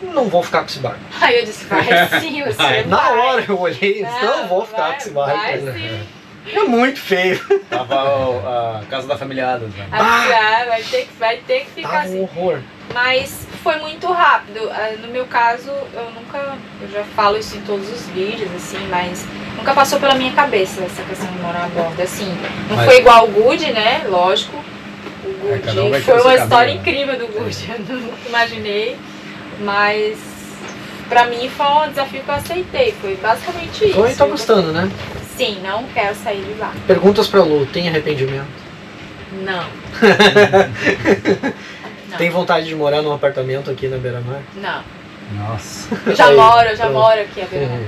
Não vou ficar com esse barco. Aí eu disse, vai sim, você Na vai. hora eu olhei e disse, não vou ficar com esse barco. Vai sim. É muito feio. Tava a casa da família Adams, né? Vai ter que ficar Tava assim. um horror. Mas foi muito rápido. No meu caso, eu já falo isso em todos os vídeos, assim, mas nunca passou pela minha cabeça essa questão de morar a bordo. Assim, não foi igual o Good, né? Lógico. O Good foi uma história incrível do Good, eu nunca imaginei. Mas pra mim foi um desafio que eu aceitei. Foi basicamente isso. Foi, tá gostando, né? Sim, não quero sair de lá. Perguntas pra Lu, tem arrependimento? Não. Não. Tem vontade de morar num apartamento aqui na Beira-Mar? Não. Nossa. Eu já moro aqui, a Beira-Mar.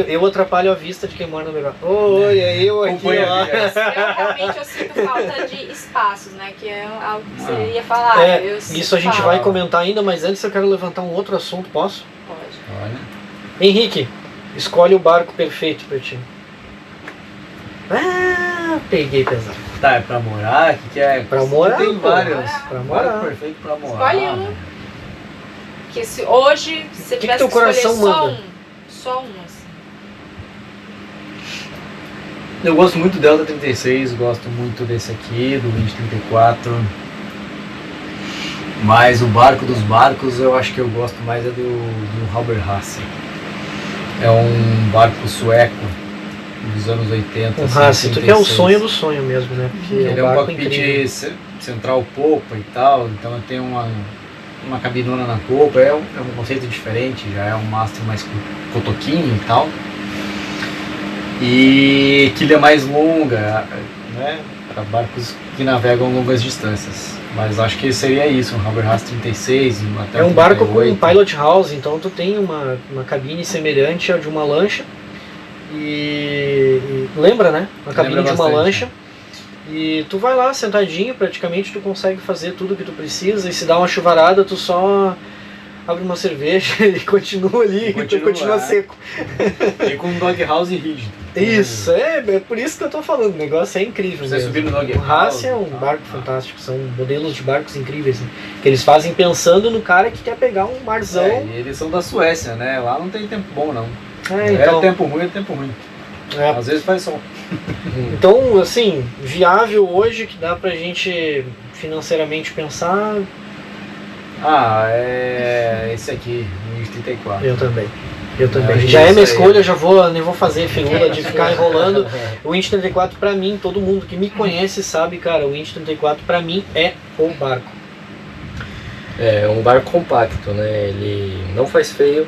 Eu atrapalho a vista de quem mora na Beira-Mar. Olha, eu aqui, ó. Eu sinto falta de espaços, né? Que é algo que você ia falar. Isso a gente vai comentar ainda, mas antes eu quero levantar um outro assunto, posso? Pode. Olha. Henrique, escolhe o barco perfeito pra ti. Peguei pesado. Tá, é pra morar? O que é? Pra morar, tem pô. vários. Pra morar. Barco perfeito pra morar. Escolhe um. Que hoje, se você tivesse teu que escolher coração manda? só um, assim. Eu gosto muito do Delta 36, gosto muito desse aqui, do Wind 34. Mas o barco dos barcos, eu acho que eu gosto mais do Halberhasse. É um barco sueco dos anos 80. Um assim, Hasse, tu que é o 36. sonho do sonho mesmo, né? Porque Ele é um barco cockpit incrível. central popa e tal, então tem uma cabinona na popa, é um conceito diferente, já é um mastro mais cotoquinho e tal. E quilha mais longa, né, para barcos que navegam longas distâncias. Mas acho que seria isso, um Halberhasse 36, até É um barco com 38. um pilot house, então tu tem uma cabine semelhante à de uma lancha. E lembra, né? Uma cabine de uma bastante, lancha. E tu vai lá sentadinho, praticamente tu consegue fazer tudo que tu precisa. E se dá uma chuvarada, tu só abre uma cerveja e continua ali, tu continua seco. E com um doghouse rígido. Isso, é por isso que eu tô falando, o negócio é incrível. Você mesmo. subir no doghouse. O Hasse é um barco fantástico, são modelos de barcos incríveis, né? Que eles fazem pensando no cara que quer pegar um marzão. E eles são da Suécia, né? Lá não tem tempo bom não. Então, É tempo ruim, é tempo ruim. Às vezes faz som. Então, assim, viável hoje que dá pra gente financeiramente pensar, Esse aqui, o Winch 34. eu também. acho Já é isso minha aí. escolha, nem vou fazer figura de ficar enrolando. O Winch 34 pra mim, todo mundo que me conhece sabe, cara, o Winch 34 pra mim é o barco. É um barco compacto, né? Ele não faz feio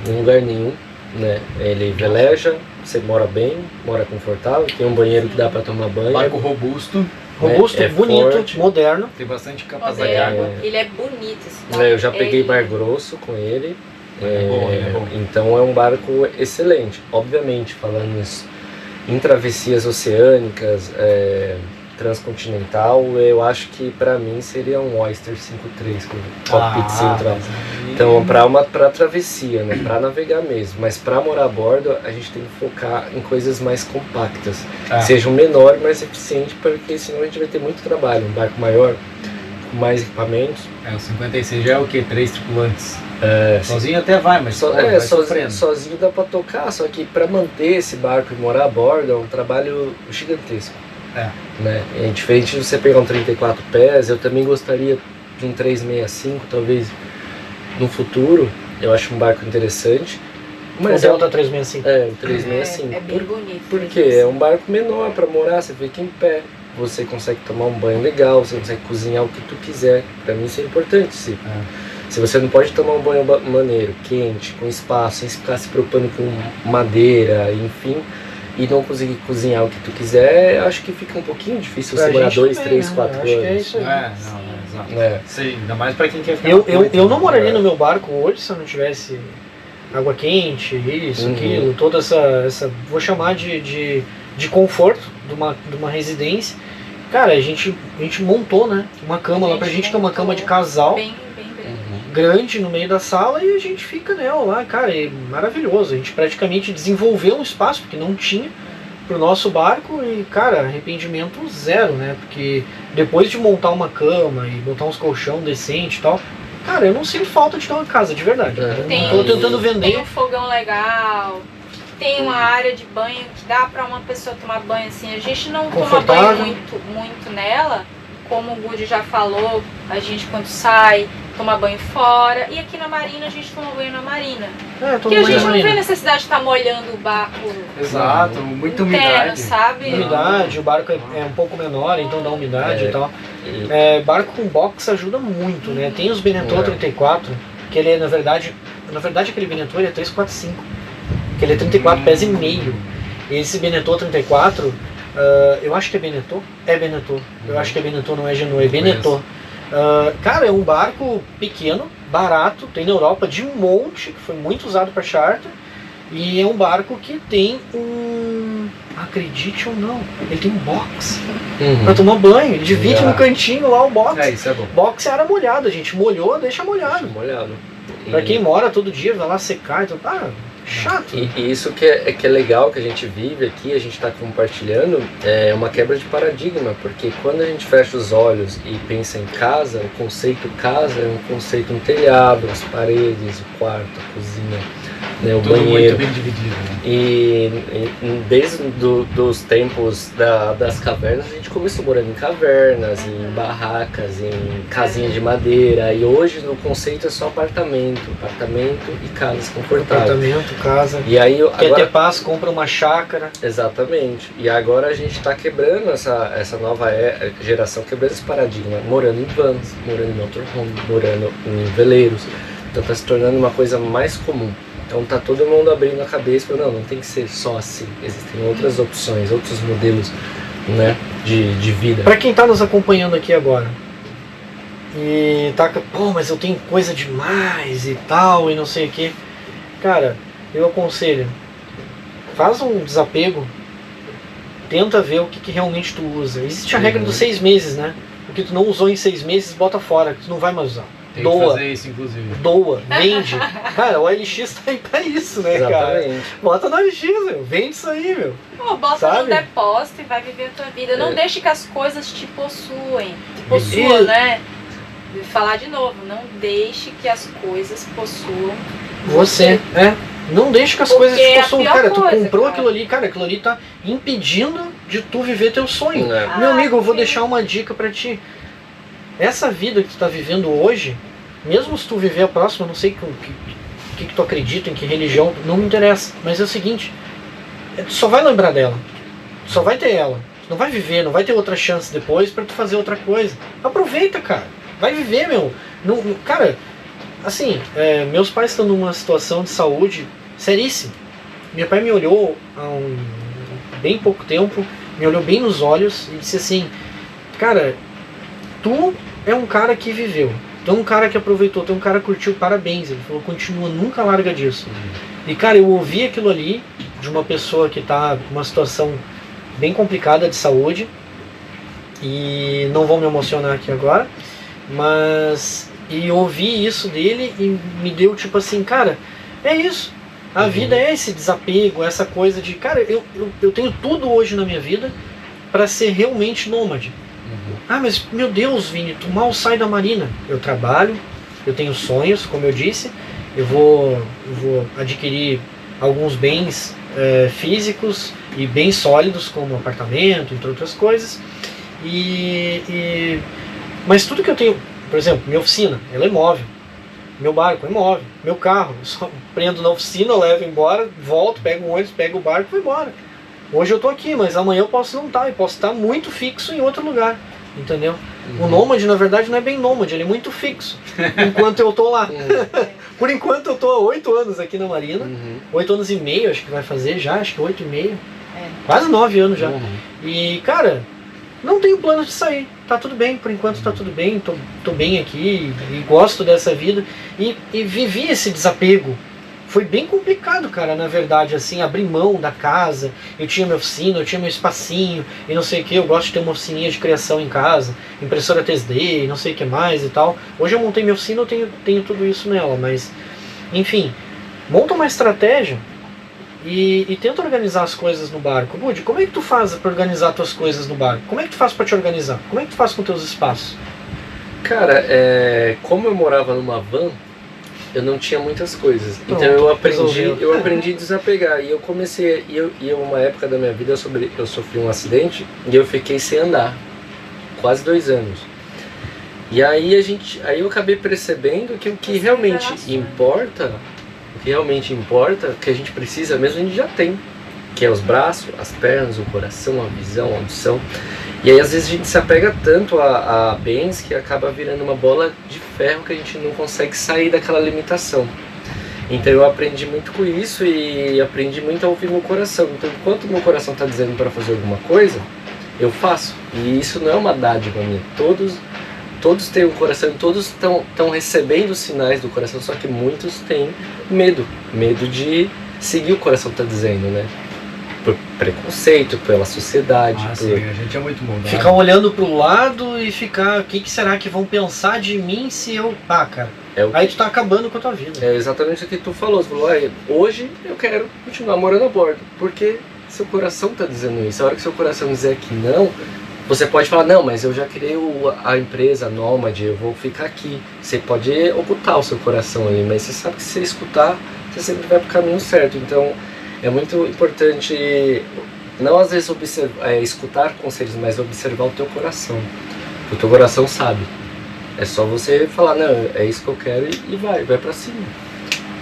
em lugar nenhum, né? Ele veleja, você mora bem, mora confortável, tem um banheiro que dá pra tomar banho. Barco robusto, Robusto, É bonito, forte. moderno. tem bastante capacidade de Moderno. água. Ele é bonito. Assim, Eu já peguei ele- bar grosso com ele. É bom. Então é um barco excelente. Obviamente, falando isso, em travessias oceânicas, transcontinental, eu acho que pra mim seria um Oyster 5.3 com cockpit central. Então, pra travessia, né? Pra navegar mesmo. Mas pra morar a bordo, a gente tem que focar em coisas mais compactas. Seja um menor, mais eficiente, porque senão a gente vai ter muito trabalho. Um barco maior, com mais equipamentos. O 56 já é o quê? 3 tripulantes. Sozinho, Sozinho até vai, mas vai sofrendo. sozinho dá pra tocar, só que pra manter esse barco e morar a bordo é um trabalho gigantesco. Né? É diferente de você pegar um 34 pés, eu também gostaria de um 365, talvez no futuro. Eu acho um barco interessante. Mas o Delta 365. um 365. É bem bonito. Porque é um barco menor para morar, você fica em pé, você consegue tomar um banho legal, você consegue cozinhar o que tu quiser. Para mim isso é importante. Se você não pode tomar um banho maneiro, quente, com espaço, sem ficar se preocupando com madeira, enfim, e não conseguir cozinhar o que tu quiser, acho que fica um pouquinho difícil você Pra morar gente 2, também, 3, né? 4 Acho que é anos. isso aí. Exato. Sim, ainda mais pra quem quer ficar Eu não moraria no meu barco hoje se eu não tivesse água quente, isso, aquilo, toda essa vou chamar de conforto de uma residência. Cara, a gente montou, né, uma cama lá pra gente, que é uma cama de casal, Bem grande. grande no meio da sala, e a gente fica nela lá, cara, é maravilhoso. A gente praticamente desenvolveu um espaço, porque não tinha, pro nosso barco, e cara, arrependimento zero, né, porque depois de montar uma cama e botar uns colchão decente e tal, cara, eu não sinto falta de ter uma casa, de verdade. Eu Tem- não tô tentando Tem vender. um fogão legal, tem uma área de banho que dá pra uma pessoa tomar banho assim. A gente não toma Confortável. banho muito nela, como o Budi já falou, a gente quando sai, toma banho fora. E aqui na marina a gente toma banho na marina. Porque a gente não vê necessidade de estar molhando o barco Exato, muita interno, umidade. sabe? Umidade, o barco é um pouco menor, então dá umidade e tal. Barco com box ajuda muito, né? Tem os Beneteau 34, que ele é, na verdade aquele Beneteau ele é 345, que ele é 34 pés e meio. Esse Beneteau 34, eu acho que é Beneteau. É Beneteau. Eu acho que é Beneteau, não é Genoa, é Beneteau. Cara, é um barco pequeno, barato, tem na Europa de um monte, que foi muito usado para charter. E é um barco que tem acredite ou não, ele tem um box pra tomar banho. Ele divide no cantinho lá o box. Isso é bom. Box é área molhada, a gente molhou, deixa molhado. Molhado. Pra quem mora todo dia, vai lá secar, então chato. E isso que é legal que a gente vive aqui, a gente está compartilhando, é uma quebra de paradigma, porque quando a gente fecha os olhos e pensa em casa, o conceito casa é um conceito no telhado, as paredes, o quarto, a cozinha, né, o Tudo banheiro. muito bem dividido. Né? E desde dos tempos das cavernas, a gente começou morando em cavernas, em barracas, em casinhas de madeira, e hoje o conceito é só apartamento e casas confortáveis. Apartamento, casa. E aí, Quer agora, ter paz, compra uma chácara. exatamente. E agora a gente está quebrando essa nova geração, quebrando esse paradigma, morando em vans, morando em motorhome, morando em veleiros. Então está se tornando uma coisa mais comum. Então tá todo mundo abrindo a cabeça e falando, não tem que ser só assim. Existem outras opções, outros modelos, né, de vida. Pra quem tá nos acompanhando aqui agora e tá, mas eu tenho coisa demais e tal, e não sei o que. Cara, eu aconselho, faz um desapego, tenta ver o que realmente tu usa. Existe a regra dos 6 meses, né? O que tu não usou em 6 meses, bota fora, que tu não vai mais usar. Tem que fazer isso, inclusive. Doa, vende. Cara, o OLX tá aí pra isso, né, cara? Exatamente. Bota no OLX, meu. Vende isso aí, meu. Pô, bota Sabe? no depósito e vai viver a tua vida. Não deixe que as coisas te possuem. Te possuam, Beleza. né? Vou falar de novo. Não deixe que as coisas possuam Você, Não deixa que as Porque coisas te é a possuam. pior Cara, tu coisa, comprou cara. aquilo ali, cara, aquilo ali tá impedindo de tu viver teu sonho. É. Meu amigo, eu vou sim. deixar uma dica pra ti. Essa vida que tu tá vivendo hoje, mesmo se tu viver a próxima, não sei o que tu acredita, em que religião, não me interessa. Mas é o seguinte, tu só vai lembrar dela. Tu só vai ter ela. Tu não vai viver, não vai ter outra chance depois pra tu fazer outra coisa. Aproveita, cara. Vai viver, meu. Cara, assim, meus pais estão numa situação de saúde seríssima. Meu pai me olhou há bem pouco tempo, me olhou bem nos olhos e disse assim, cara, tu é um cara que viveu, tu é um cara que aproveitou, tu é um cara que curtiu, parabéns. Ele falou, continua, nunca larga disso. E cara, eu ouvi aquilo ali de uma pessoa que tá numa situação bem complicada de saúde, e não vou me emocionar aqui agora, mas e ouvi isso dele e me deu tipo assim, cara, é isso. A vida é esse desapego, essa coisa de, cara, eu tenho tudo hoje na minha vida para ser realmente nômade. Ah, mas meu Deus, Vini, tu mal sai da marina. Eu trabalho, eu tenho sonhos, como eu disse, eu vou adquirir alguns bens físicos e bem sólidos, como apartamento, entre outras coisas. Mas tudo que eu tenho, por exemplo, minha oficina, ela é móvel. Meu barco é móvel. Meu carro, eu só prendo na oficina, eu levo embora, volto, pego o ônibus, pego o barco e vou embora. Hoje eu tô aqui, mas amanhã eu posso não estar, eu posso estar muito fixo em outro lugar, entendeu? O nômade, na verdade, não é bem nômade, ele é muito fixo, enquanto eu tô lá. Por enquanto eu tô há 8 anos aqui na Marina, 8 anos e meio, acho que vai fazer já, acho que 8 e meio, quase 9 anos já. E, cara, não tenho plano de sair, tá tudo bem, por enquanto tá tudo bem, tô bem aqui e gosto dessa vida. E vivi esse desapego. Foi bem complicado, cara, na verdade, assim, abrir mão da casa. Eu tinha minha oficina, eu tinha meu espacinho e não sei o que. Eu gosto de ter uma oficininha de criação em casa, impressora 3D e não sei o que mais e tal. Hoje eu montei minha oficina, eu tenho tudo isso nela, mas, enfim, monta uma estratégia e tenta organizar as coisas no barco. Budi, como é que tu faz para organizar tuas coisas no barco? Como é que tu faz para te organizar? Como é que tu faz com teus espaços? Cara, como eu morava numa van, eu não tinha muitas coisas. Então eu aprendi a desapegar. E eu comecei, uma época da minha vida eu sofri um acidente e eu fiquei sem andar. Quase 2 anos. E aí eu acabei percebendo que o que realmente importa, o que a gente precisa mesmo, a gente já tem. Que é os braços, as pernas, o coração, a visão, a audição. E aí às vezes a gente se apega tanto a bens que acaba virando uma bola de ferro que a gente não consegue sair daquela limitação. Então eu aprendi muito com isso e aprendi muito a ouvir meu coração. Então enquanto meu coração está dizendo para fazer alguma coisa, eu faço. E isso não é uma dádiva minha. Todos têm um coração, todos estão recebendo sinais do coração, só que muitos têm medo de seguir o coração está dizendo, né? Por preconceito, pela sociedade. Sim, a gente é muito mudado. Ficar olhando pro lado e ficar, o que será que vão pensar de mim se eu... cara, aí tu tá acabando com a tua vida. É exatamente o que tu falou. Você falou, hoje eu quero continuar morando a bordo, porque seu coração tá dizendo isso. A hora que seu coração dizer que não, você pode falar, não, mas eu já criei a empresa Nômade, eu vou ficar aqui. Você pode ocultar o seu coração ali, mas você sabe que se você escutar, você sempre vai pro caminho certo. Então é muito importante, não às vezes escutar conselhos, mas observar o teu coração. O teu coração sabe. É só você falar, não, é isso que eu quero e vai pra cima.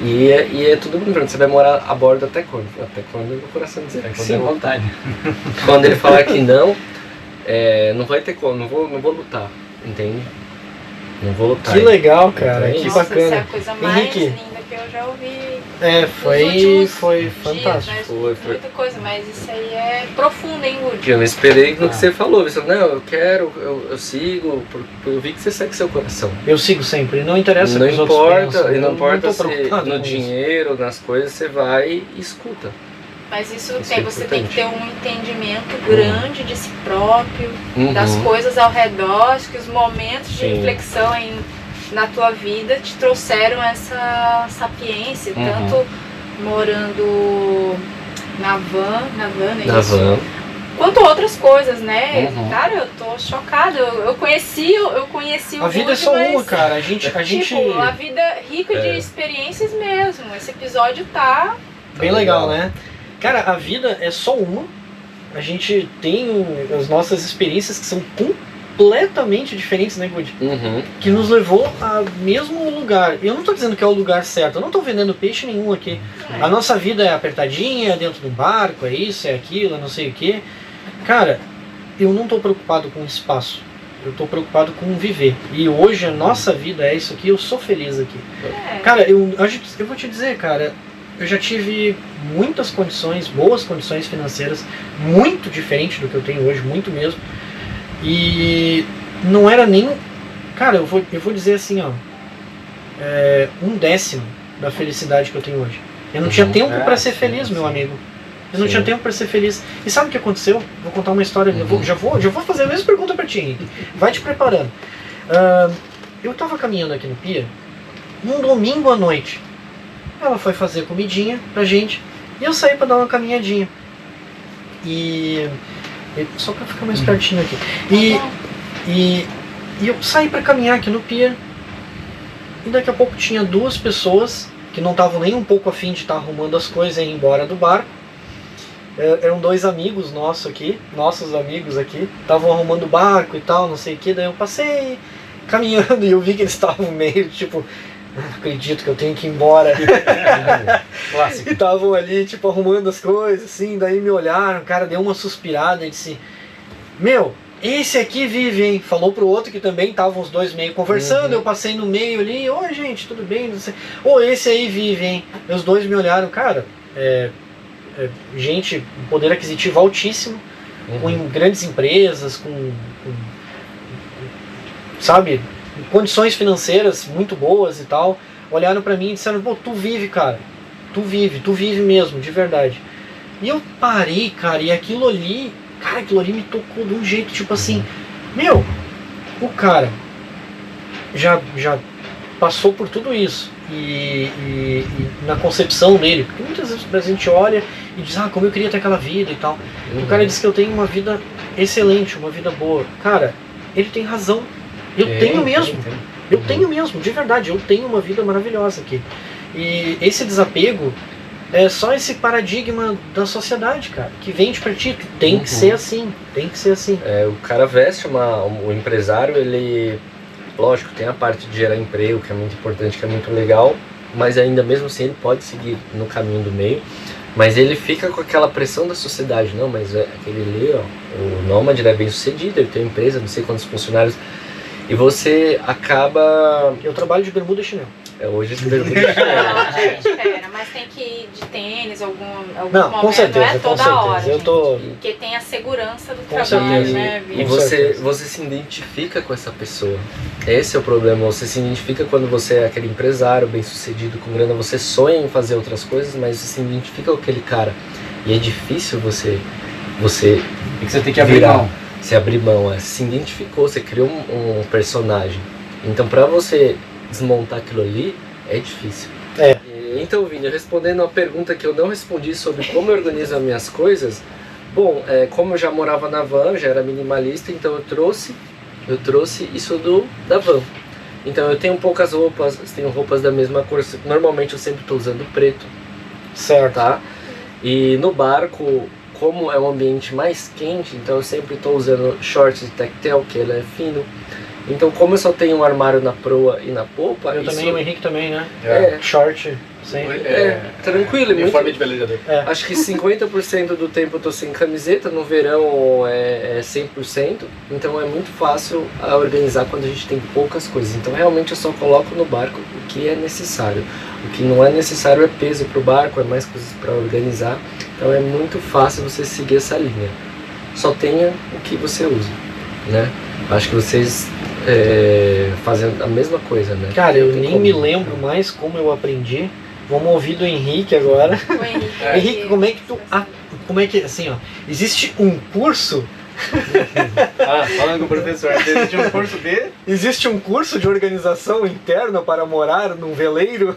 E é tudo bem, você vai morar a bordo até quando? Até quando o coração dizer que sim. Vontade. Quando ele falar que não, não vai ter como, não vou lutar, entende? Não vou lutar. Que legal, cara, que Nossa, bacana. essa é a coisa mais Henrique, linda que eu já ouvi. Foi fantástico. Dias, Foi. Muita coisa, mas isso aí é profundo, hein, Woody? Eu não esperei no que você falou. Você falou, não, eu quero, eu sigo, eu vi que você segue seu coração. Eu sigo sempre, não interessa Não o que os outros importa, pensam, e não importa tô se preocupado no com dinheiro, nas coisas, você vai e escuta. Mas isso Isso é você tem que importante. ter um entendimento grande de si próprio, Uhum. das coisas ao redor, acho que os momentos de Sim. reflexão na tua vida te trouxeram essa sapiência, Uhum. tanto morando na van, não é Na isso? van. quanto outras coisas, né? Uhum. Cara, eu tô chocada. Eu conheci o A vida é Woody, só uma, mas, cara. A gente tipo, a vida rica de experiências mesmo. Esse episódio tá... bem legal, né? Cara, a vida é só uma. A gente tem as nossas experiências que são completamente diferentes, né, Good? Uhum. Que nos levou ao mesmo lugar. Eu não tô dizendo que é o lugar certo, eu não tô vendendo peixe nenhum aqui. A nossa vida é apertadinha, dentro de um barco, é isso, é aquilo, é não sei o quê. Cara, eu não tô preocupado com espaço. Eu tô preocupado com viver. E hoje a nossa vida é isso aqui, eu sou feliz aqui. Cara, eu vou te dizer, cara, eu já tive muitas condições, boas condições financeiras, muito diferente do que eu tenho hoje, muito mesmo. E não era nem... Cara, eu vou dizer assim, ó, 1/10 da felicidade que eu tenho hoje. Eu não tinha tempo para ser feliz, meu amigo. Eu não tinha tempo para ser feliz. E sabe o que aconteceu? Vou contar uma história. Já vou fazer a mesma pergunta para ti, Henrique. Vai te preparando. Eu tava caminhando aqui no Pia, num domingo à noite. Ela foi fazer comidinha pra gente e eu saí pra dar uma caminhadinha. Só pra ficar mais pertinho aqui. E eu saí pra caminhar aqui no Pia. E daqui a pouco tinha 2 pessoas que não estavam nem um pouco afim de estar arrumando as coisas e ir embora do barco. Eram 2 amigos nossos amigos aqui, estavam arrumando o barco e tal, não sei o que. Daí eu passei caminhando e eu vi que eles estavam meio tipo... Não acredito que eu tenho que ir embora. E estavam ali, tipo, arrumando as coisas, assim, daí me olharam, o cara deu uma suspirada e disse, meu, esse aqui vive, hein? Falou pro outro que também estavam os 2 meio conversando, eu passei no meio ali, oi gente, tudo bem? Esse aí vive, hein? E os 2 me olharam, cara, gente, poder aquisitivo altíssimo, com grandes empresas, sabe, condições financeiras muito boas e tal, olharam pra mim e disseram, pô, tu vive, cara, tu vive mesmo, de verdade. E eu parei, cara, e aquilo ali me tocou de um jeito, tipo assim, meu, o cara já passou por tudo isso, e na concepção dele, porque muitas vezes a gente olha e diz, como eu queria ter aquela vida e tal, o cara diz que eu tenho uma vida excelente, uma vida boa. Cara, ele tem razão. Eu tenho mesmo, de verdade, eu tenho uma vida maravilhosa aqui. E esse desapego é só esse paradigma da sociedade, cara, que vende pra ti, tem que ser assim, tem que ser assim. O cara veste o empresário, ele, lógico, tem a parte de gerar emprego, que é muito importante, que é muito legal, mas ainda mesmo assim ele pode seguir no caminho do meio, mas ele fica com aquela pressão da sociedade, não, mas aquele ali, ó, o nômade, ele é bem sucedido, ele tem uma empresa, não sei quantos funcionários. E você acaba... Eu trabalho de bermuda e chinelo. Hoje de bermuda e chinelo. Não, gente, pera, mas tem que ir de tênis algum não, momento, com certeza, não é toda com certeza. hora, Eu tô... porque tem a segurança do Com trabalho, certeza. né? E você se identifica com essa pessoa. Esse é o problema, você se identifica quando você é aquele empresário bem sucedido, com grana, você sonha em fazer outras coisas, mas você se identifica com aquele cara. E é difícil você que você tem que abrir mão. Você abrir mão, você se identificou, você criou um personagem. Então pra você desmontar aquilo ali, é difícil. Então, Vini, respondendo a pergunta que eu não respondi sobre como eu organizo as minhas coisas, bom, como eu já morava na van, já era minimalista, então eu trouxe isso da van. Então eu tenho poucas roupas, tenho roupas da mesma cor, normalmente eu sempre estou usando preto. Certo. Tá? E no barco, como é um ambiente mais quente, então eu sempre estou usando shorts de tactel, que ele é fino. Então como eu só tenho um armário na proa e na popa... Eu também, o Henrique também, né? Short, sempre. Tranquilo. Uniforme de velejador. Acho que 50% do tempo eu tô sem camiseta, no verão é 100%, então é muito fácil a organizar quando a gente tem poucas coisas. Então realmente eu só coloco no barco o que é necessário. O que não é necessário é peso pro barco, é mais coisas para organizar. Então é muito fácil você seguir essa linha. Só tenha o que você usa, né? Acho que vocês fazem a mesma coisa, né? Cara, eu nem me lembro mais como eu aprendi. Vamos ouvir do Henrique agora. O Henrique, Henrique, como é que tu... como é que, assim, ó, existe um curso... falando com o professor, existe um curso de... Existe um curso de organização interna para morar num veleiro?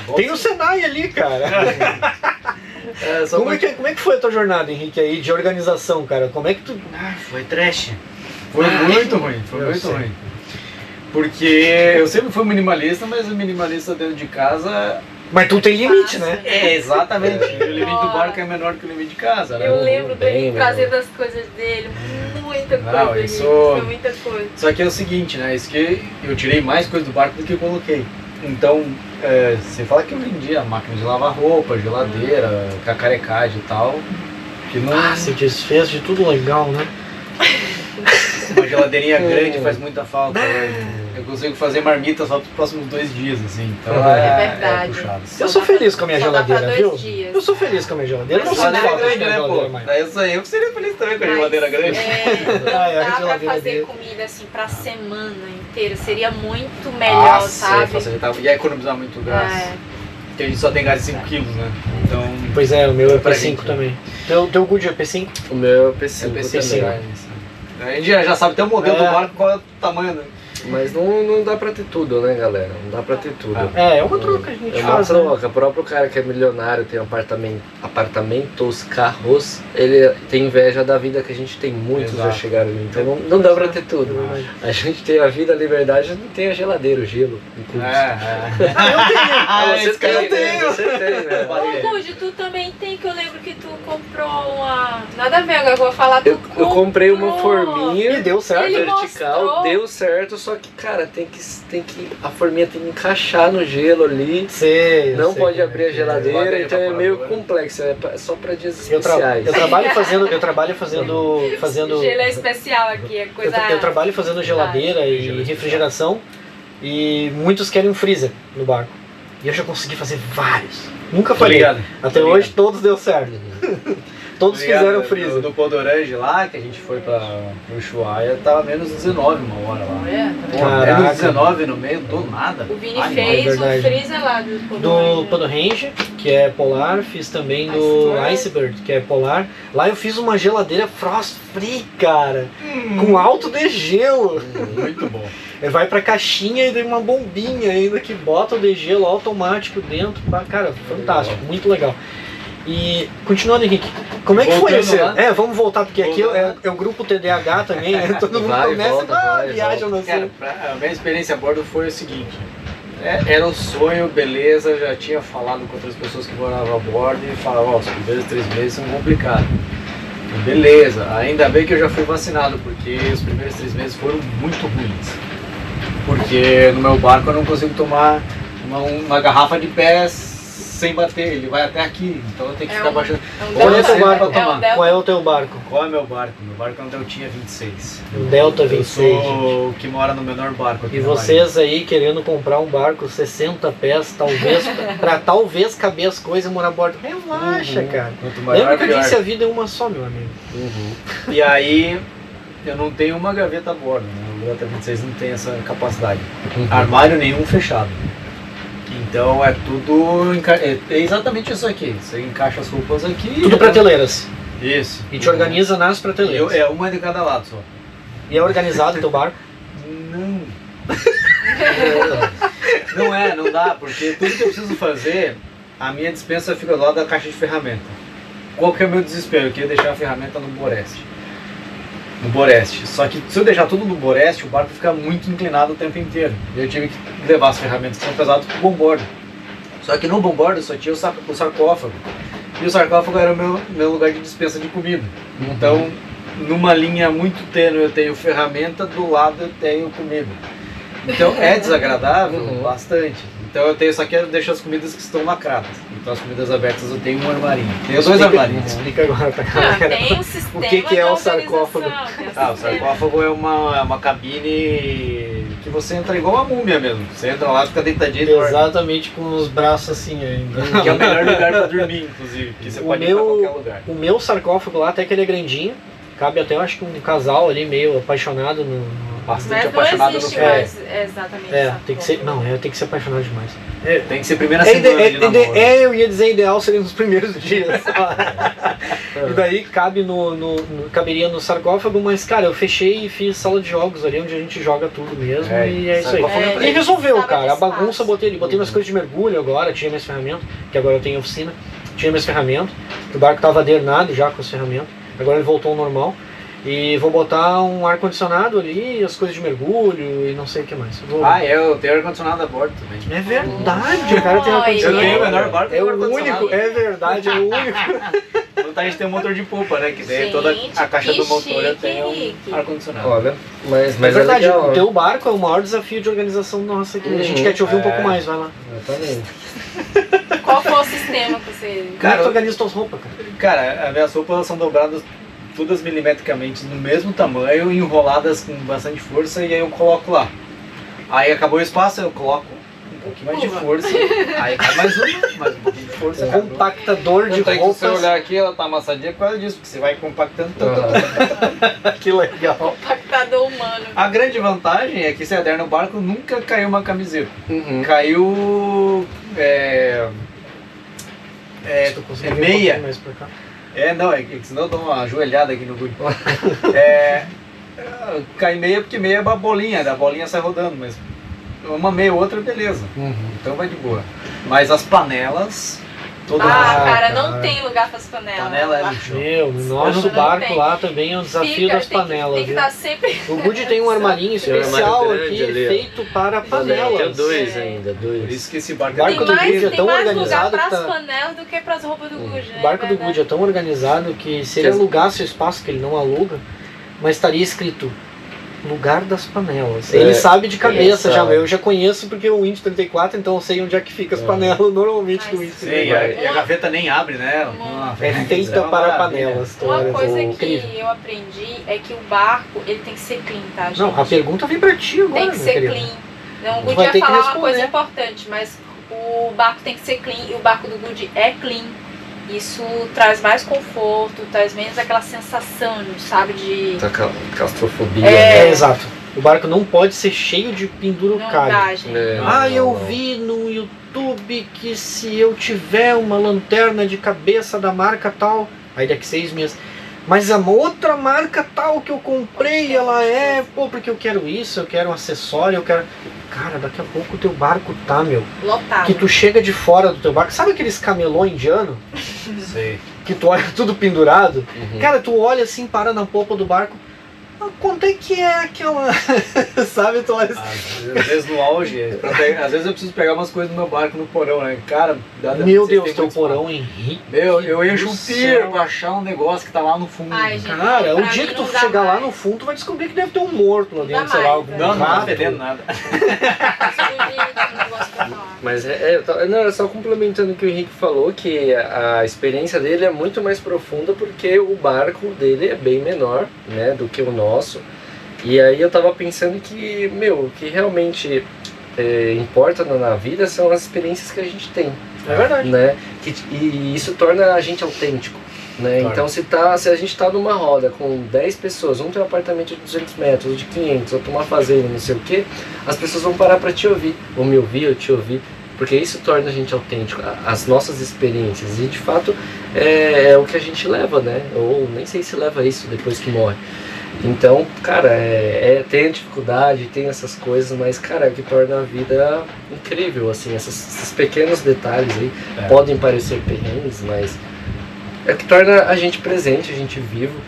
Bom. Tem o Senai ali, cara. Como é que foi a tua jornada, Henrique, aí, de organização, cara? Como é que tu... Foi trash. Foi muito ruim, ruim. Porque eu sempre fui minimalista, mas o minimalista dentro de casa... Mas tu tem limite, né? É, exatamente. O limite do barco é menor que o limite de casa, né? Eu lembro dele Bem trazendo as coisas dele, muita Não, coisa, isso- gente, foi muita coisa. Só que é o seguinte, né? Isso que eu tirei mais coisa do barco do que eu coloquei. Então, você fala que eu vendia máquina de lavar roupa, geladeira, cacarecagem e tal. Que não... Ah, você desfez de tudo legal, né? Uma geladeirinha grande faz muita falta. Eu consigo fazer marmita só pros próximos 2 dias, assim. Então É verdade. puxado. Eu sou feliz com a minha Só dá pra geladeira, 2 viu? dias. Eu sou feliz com a minha geladeira. Eu não A sinto geladeira falta é de grande, minha né, geladeira pô? mais. Daí isso aí eu seria feliz também com a Mas, geladeira grande. não Ah, é, a dá pra geladeira fazer dele. comida assim pra semana inteira, seria muito melhor, sabe? Facilitava. E ia economizar muito gás. É. Porque a gente só tem gás de 5 quilos, né? Então. Pois é, o meu é Pra P5 gente. também. Teu Good é P5? O meu é É P5 PC também. A gente já sabe até o modelo do barco, qual é o tamanho, né? Mas não dá pra ter tudo, né, galera? Não dá pra ter tudo. É uma troca que a gente É uma faz, né? troca. O próprio cara que é milionário, tem apartamentos, carros, ele tem inveja da vida que a gente tem. Muitos já Exato. chegaram ali. Então não dá pra ter tudo. É verdade. A gente tem a vida, a liberdade, não tem a geladeira, o gelo. inclusive. Esse cara tem, né? Você tem, né? Ô, Gude, tu também tem, que eu lembro que tu comprou uma... Nada a ver, agora eu vou falar, tu Eu comprei uma comprou. E forminha deu certo. Ele vertical, mostrou. deu certo, só que, cara, a forminha tem que encaixar no gelo ali. Sei, Não sei pode como abrir a que é. geladeira, Geladeira então é meio evaporadora. complexo, só pra dias Eu especiais. trabalho fazendo Gelo é especial aqui, é coisa... eu trabalho fazendo geladeira e Gelo refrigeração e muitos querem um freezer no barco. E eu já consegui fazer vários. Nunca Tô falei. ligado. Até Tô hoje ligado. todos deu certo. Todos fizeram freezer. No Podorange lá, que a gente foi pro Ushuaia, tava menos 19 uma hora lá. Olha, tá vendo? Pô, Caraca. menos 19 no meio do nada. O Vini Ai, fez é o verdade. freezer lá do Do Podorange. Podorange, que é polar, fiz também do Iceberg. Iceberg, que é polar. Lá eu fiz uma geladeira frost free, cara, com alto degelo. Muito bom. Vai pra caixinha e tem uma bombinha ainda que bota o degelo automático dentro. Cara, fantástico, muito legal. E continuando, Henrique, como é que foi Voltando esse? lá. Vamos voltar, porque aqui Voltando é o grupo TDAH também, né? Todo mundo Vai, começa volta, vai, viaja no Cara, a minha experiência a bordo foi o seguinte. Era um sonho, beleza, eu já tinha falado com outras pessoas que moravam a bordo e falava, os primeiros 3 meses são complicados. Beleza, ainda bem que eu já fui vacinado, porque os primeiros 3 meses foram muito ruins. Porque no meu barco eu não consigo tomar uma garrafa de pés sem bater, ele vai até aqui, então eu tenho que ficar baixando. Qual é o teu Sempre barco? pra tomar. Qual é o teu barco? Qual é meu barco? Meu barco é um Deltinha 26. O Delta Eu 26. gente. sou o que mora no menor barco aqui E na vocês aí querendo comprar um barco 60 pés, talvez, pra talvez caber as coisas e morar a bordo. Relaxa, Bahia. cara. Quanto maior, Lembra que eu pior. disse a vida é uma só, meu amigo. E aí, eu não tenho uma gaveta a bordo, né? O Delta 26 não tem essa capacidade. Armário nenhum fechado. Então é tudo. É exatamente isso aqui. Você encaixa as roupas aqui. Tudo prateleiras. Isso. E te organiza nas E prateleiras. é uma de cada lado só. E é organizado o teu barco. Não. Não dá, porque tudo que eu preciso fazer, a minha dispensa fica do lado da caixa de ferramenta. Qual que é o meu desespero? Eu queria deixar a ferramenta no Boreste. No Boreste. Só que se eu deixar tudo no Boreste, o barco fica muito inclinado o tempo inteiro. E eu tive que levar as ferramentas que são pesadas para o bombordo. Só que no bombordo só tinha o sarcófago. E o sarcófago era o meu lugar de dispensa de comida. Então, numa linha muito tênue eu tenho ferramenta, do lado eu tenho comida. Então é desagradável bastante. Então eu tenho, só que eu deixo as comidas que estão lacradas. Então as comidas abertas eu tenho um armarinho. Tenho 2 armarinhos. Explica agora pra Ah, galera. tem um sistema O que é de o sarcófago? organização, tem um Ah, o sistema. sarcófago é uma cabine que você entra igual uma múmia mesmo. Você entra lá, fica deitadinho e dorme. Exatamente com os braços assim ainda. Que é o melhor lugar pra dormir, inclusive. Que você O pode ir pra meu- qualquer lugar. O meu sarcófago lá, até que ele é grandinho, cabe até, eu acho que um casal ali meio apaixonado no... Bastante Mas não apaixonado no existe ferro. mais exatamente sarcófago. tem que ser... Não, tem que ser apaixonado demais. Tem que ser a primeira semana de namoro. Eu ia dizer ideal seria nos primeiros dias. E daí caberia no sarcófago, mas cara, eu fechei e fiz sala de jogos ali onde a gente joga tudo mesmo e é isso aí. sarcófago É, E resolveu, tava cara. A de bagunça espaço. botei ali, botei minhas coisas de mergulho agora, tinha minhas ferramentas, que agora eu tenho oficina. tinha minhas ferramentas, que o barco estava adernado já com as ferramentas, agora ele voltou ao normal. E vou botar um ar-condicionado ali, as coisas de mergulho e não sei o que mais. Eu tenho ar-condicionado a bordo também. É verdade, o cara tem ar-condicionado. Eu tenho o menor barco. É o único, é verdade, é o único. Vantagem de ter um motor de polpa, né? Que daí Gente, toda a caixa do que motor chique, tem um Rick. ar-condicionado. Olha, mas É verdade, legal, o né? teu barco é o maior desafio de organização nossa aqui. A gente quer te ouvir um pouco mais, vai lá. Exatamente. Qual foi o sistema que você... Como é que tu organiza tuas roupas, cara? Cara, as minhas roupas são dobradas todas milimetricamente no mesmo tamanho, enroladas com bastante força, e aí eu coloco lá. Aí acabou o espaço, eu coloco um pouquinho mais de força, aí cai mais um pouquinho de força. Compactador de Se você roupas. olhar aqui, ela tá amassadinha por causa disso, porque você vai compactando tudo. Que legal. Compactador humano. A grande vantagem é que se aderna no barco, nunca caiu uma camiseta. Uhum. Caiu... Se tu conseguir vir um meia. pouquinho mais pra cá. Não, é que senão eu dou uma ajoelhada aqui no Guri. Cai meia porque meia é uma bolinha, a bolinha sai rodando, mas uma meia ou outra, beleza. Então vai de boa. Mas as panelas, todas Cara, não cara. tem lugar para as panelas. Panela é lixo. Meu, no nosso Não barco tem. lá também é o desafio das panelas. Tem que viu? estar sempre... O Gudi tem um armarinho Tem um especial armário aqui, grande ali, ó. feito para panelas. Tem dois É. ainda, Por dois. isso que esse barco Barco Tem do mais, Gudi é tem tão mais lugar organizado para que as tá... panelas do que para as roupas do Guji, né? O barco do Gudi é tão organizado que se ele alugasse o espaço, que ele não aluga, mas estaria escrito lugar das panelas. Ele sabe de cabeça ele já, sabe. eu já conheço porque o Windows 34, então eu sei onde é que fica as panelas normalmente do Windows Sim, 34. e a gaveta nem abre, né? É feita para panelas. Uma olha, coisa incrível. que eu aprendi é que o barco, ele tem que ser clean, tá, gente? Não, a pergunta vem pra ti agora, tem que meu ser querido. clean. Não, o Tu Gudi vai ia ter que falar uma responder. coisa importante, mas o barco tem que ser clean e o barco do Gudi é clean. Isso traz mais conforto, traz menos aquela sensação, sabe, de... Tá claustrofobia. É, exato. O barco não pode ser cheio de Não penduricalho. dá, gente. Eu vi no YouTube que se eu tiver uma lanterna de cabeça da marca tal, aí daqui 6 meses, mas a outra marca tal que eu comprei, ela é, porque eu quero isso, eu quero um acessório, eu quero... Cara, daqui a pouco o teu barco tá, meu, Lotado. que tu chega de fora do teu barco, sabe aqueles camelô indiano? Sei. Que tu olha tudo pendurado? Uhum. Cara, tu olha assim, para na polpa do barco, quanto é que é aquela... sabe, tu olha assim... Às vezes no auge, às vezes eu preciso pegar umas coisas do meu barco no porão, né? Cara, Meu vocês Deus, têm teu muito porão, Henrique. Meu, eu encho do um céu. pier pra achar um negócio que tá lá no fundo. Ai, gente, Cara, o pra dia mim que tu não dá chegar lá mais. no fundo, tu vai descobrir que deve ter um morto lá Não dá dentro, sei lá, mais, algum velho. Não tá rato. fedendo nada. Mas não, era só complementando o que o Henrique falou, que a experiência dele é muito mais profunda porque o barco dele é bem menor, né, do que o nosso. E aí eu tava pensando que, o que realmente importa na vida são as experiências que a gente tem, É verdade. né? E isso torna a gente autêntico, né? Claro. Então se a gente tá numa roda com 10 pessoas, um tem um apartamento de 200 metros, de 500, outro uma fazenda, não sei o que, as pessoas vão parar para te ouvir, ou me ouvir, ou te ouvir, porque isso torna a gente autêntico, as nossas experiências, e de fato é o que a gente leva, né? Ou nem sei se leva isso depois que morre. Então, cara, tem a dificuldade, tem essas coisas, mas, cara, é o que torna a vida incrível, assim, esses pequenos detalhes aí podem parecer perrengues, mas é o que torna a gente presente, a gente vivo.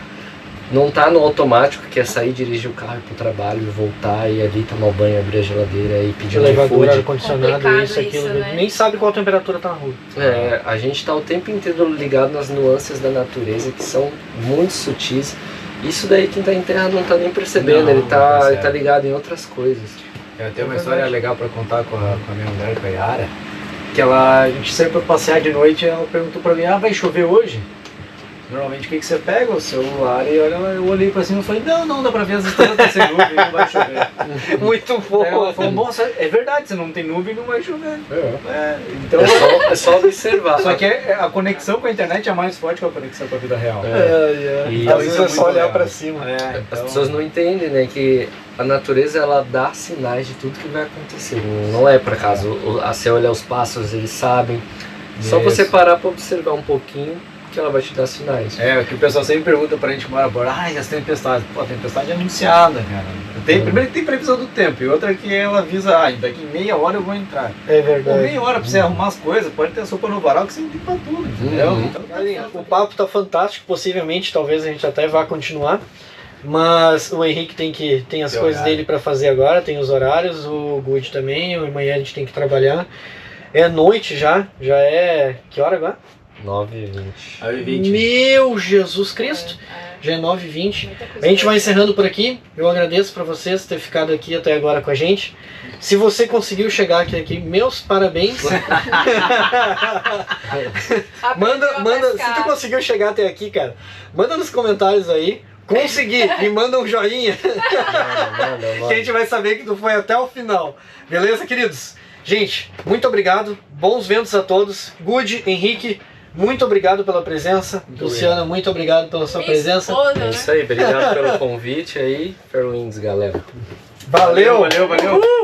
Não tá no automático, que é sair, dirigir o carro, ir pro trabalho, voltar, ir ali, tomar um banho, abrir a geladeira e pedir um Elevador, iFood. ar-condicionado, Complicado isso, aquilo. isso, né? Nem sabe qual a temperatura tá na rua. A gente tá o tempo inteiro ligado nas nuances da natureza, que são muito sutis. Isso daí quem tá em terra não tá nem percebendo, Não, ele tá percebe. ligado em outras coisas. Eu tenho uma história legal pra contar com a minha mulher, com a Yara, que a gente saiu pra passear de noite e ela perguntou pra mim, vai chover hoje? Normalmente o que você pega? O celular e olha, eu olhei pra cima e falei, não, dá pra ver as estrelas tá sem nuvem, não vai chover. Muito bom. Daí ela falou, nossa, é verdade, se não tem nuvem não vai chover. Então, É só observar. só que a conexão com a internet é mais forte que a conexão com a vida real. E Às vezes isso é é só muito olhar legal. pra cima. As Então, pessoas não entendem, né, que a natureza ela dá sinais de tudo que vai acontecer. Não é por acaso. Você olha os pássaros, eles sabem. Só Isso. você parar para observar um pouquinho, que ela vai te dar sinais. É, que o pessoal sempre pergunta pra gente morar fora, e as tempestades? Pô, a tempestade é anunciada, cara. Primeiro que tem previsão do tempo, e outra que ela avisa, daqui meia hora eu vou entrar. É Pô, verdade. meia hora pra você arrumar as coisas, pode ter a sopa no varal que você não tem pra tudo, entendeu? Então, Galerinha, o papo tá fantástico, possivelmente, talvez a gente até vá continuar. Mas o Henrique tem as Tem coisas horário. dele para fazer agora, tem os horários, o Good também, amanhã a gente tem que trabalhar. É noite já é... Que hora agora? 9h20. aí 20. Meu Jesus Cristo! Já é 9h20. A gente vai encerrando por aqui. Eu agradeço para vocês ter ficado aqui até agora com a gente. Se você conseguiu chegar aqui, meus parabéns. manda, se tu conseguiu chegar até aqui, cara, manda nos comentários aí. Consegui, me manda um joinha. Manda. Que a gente vai saber que tu foi até o final. Beleza, queridos? Gente, muito obrigado. Bons ventos a todos. Good, Henrique, muito obrigado pela presença. Luciana, muito obrigado pela sua presença. É isso aí, obrigado pelo convite aí. Fairwinds, galera. Valeu! Valeu!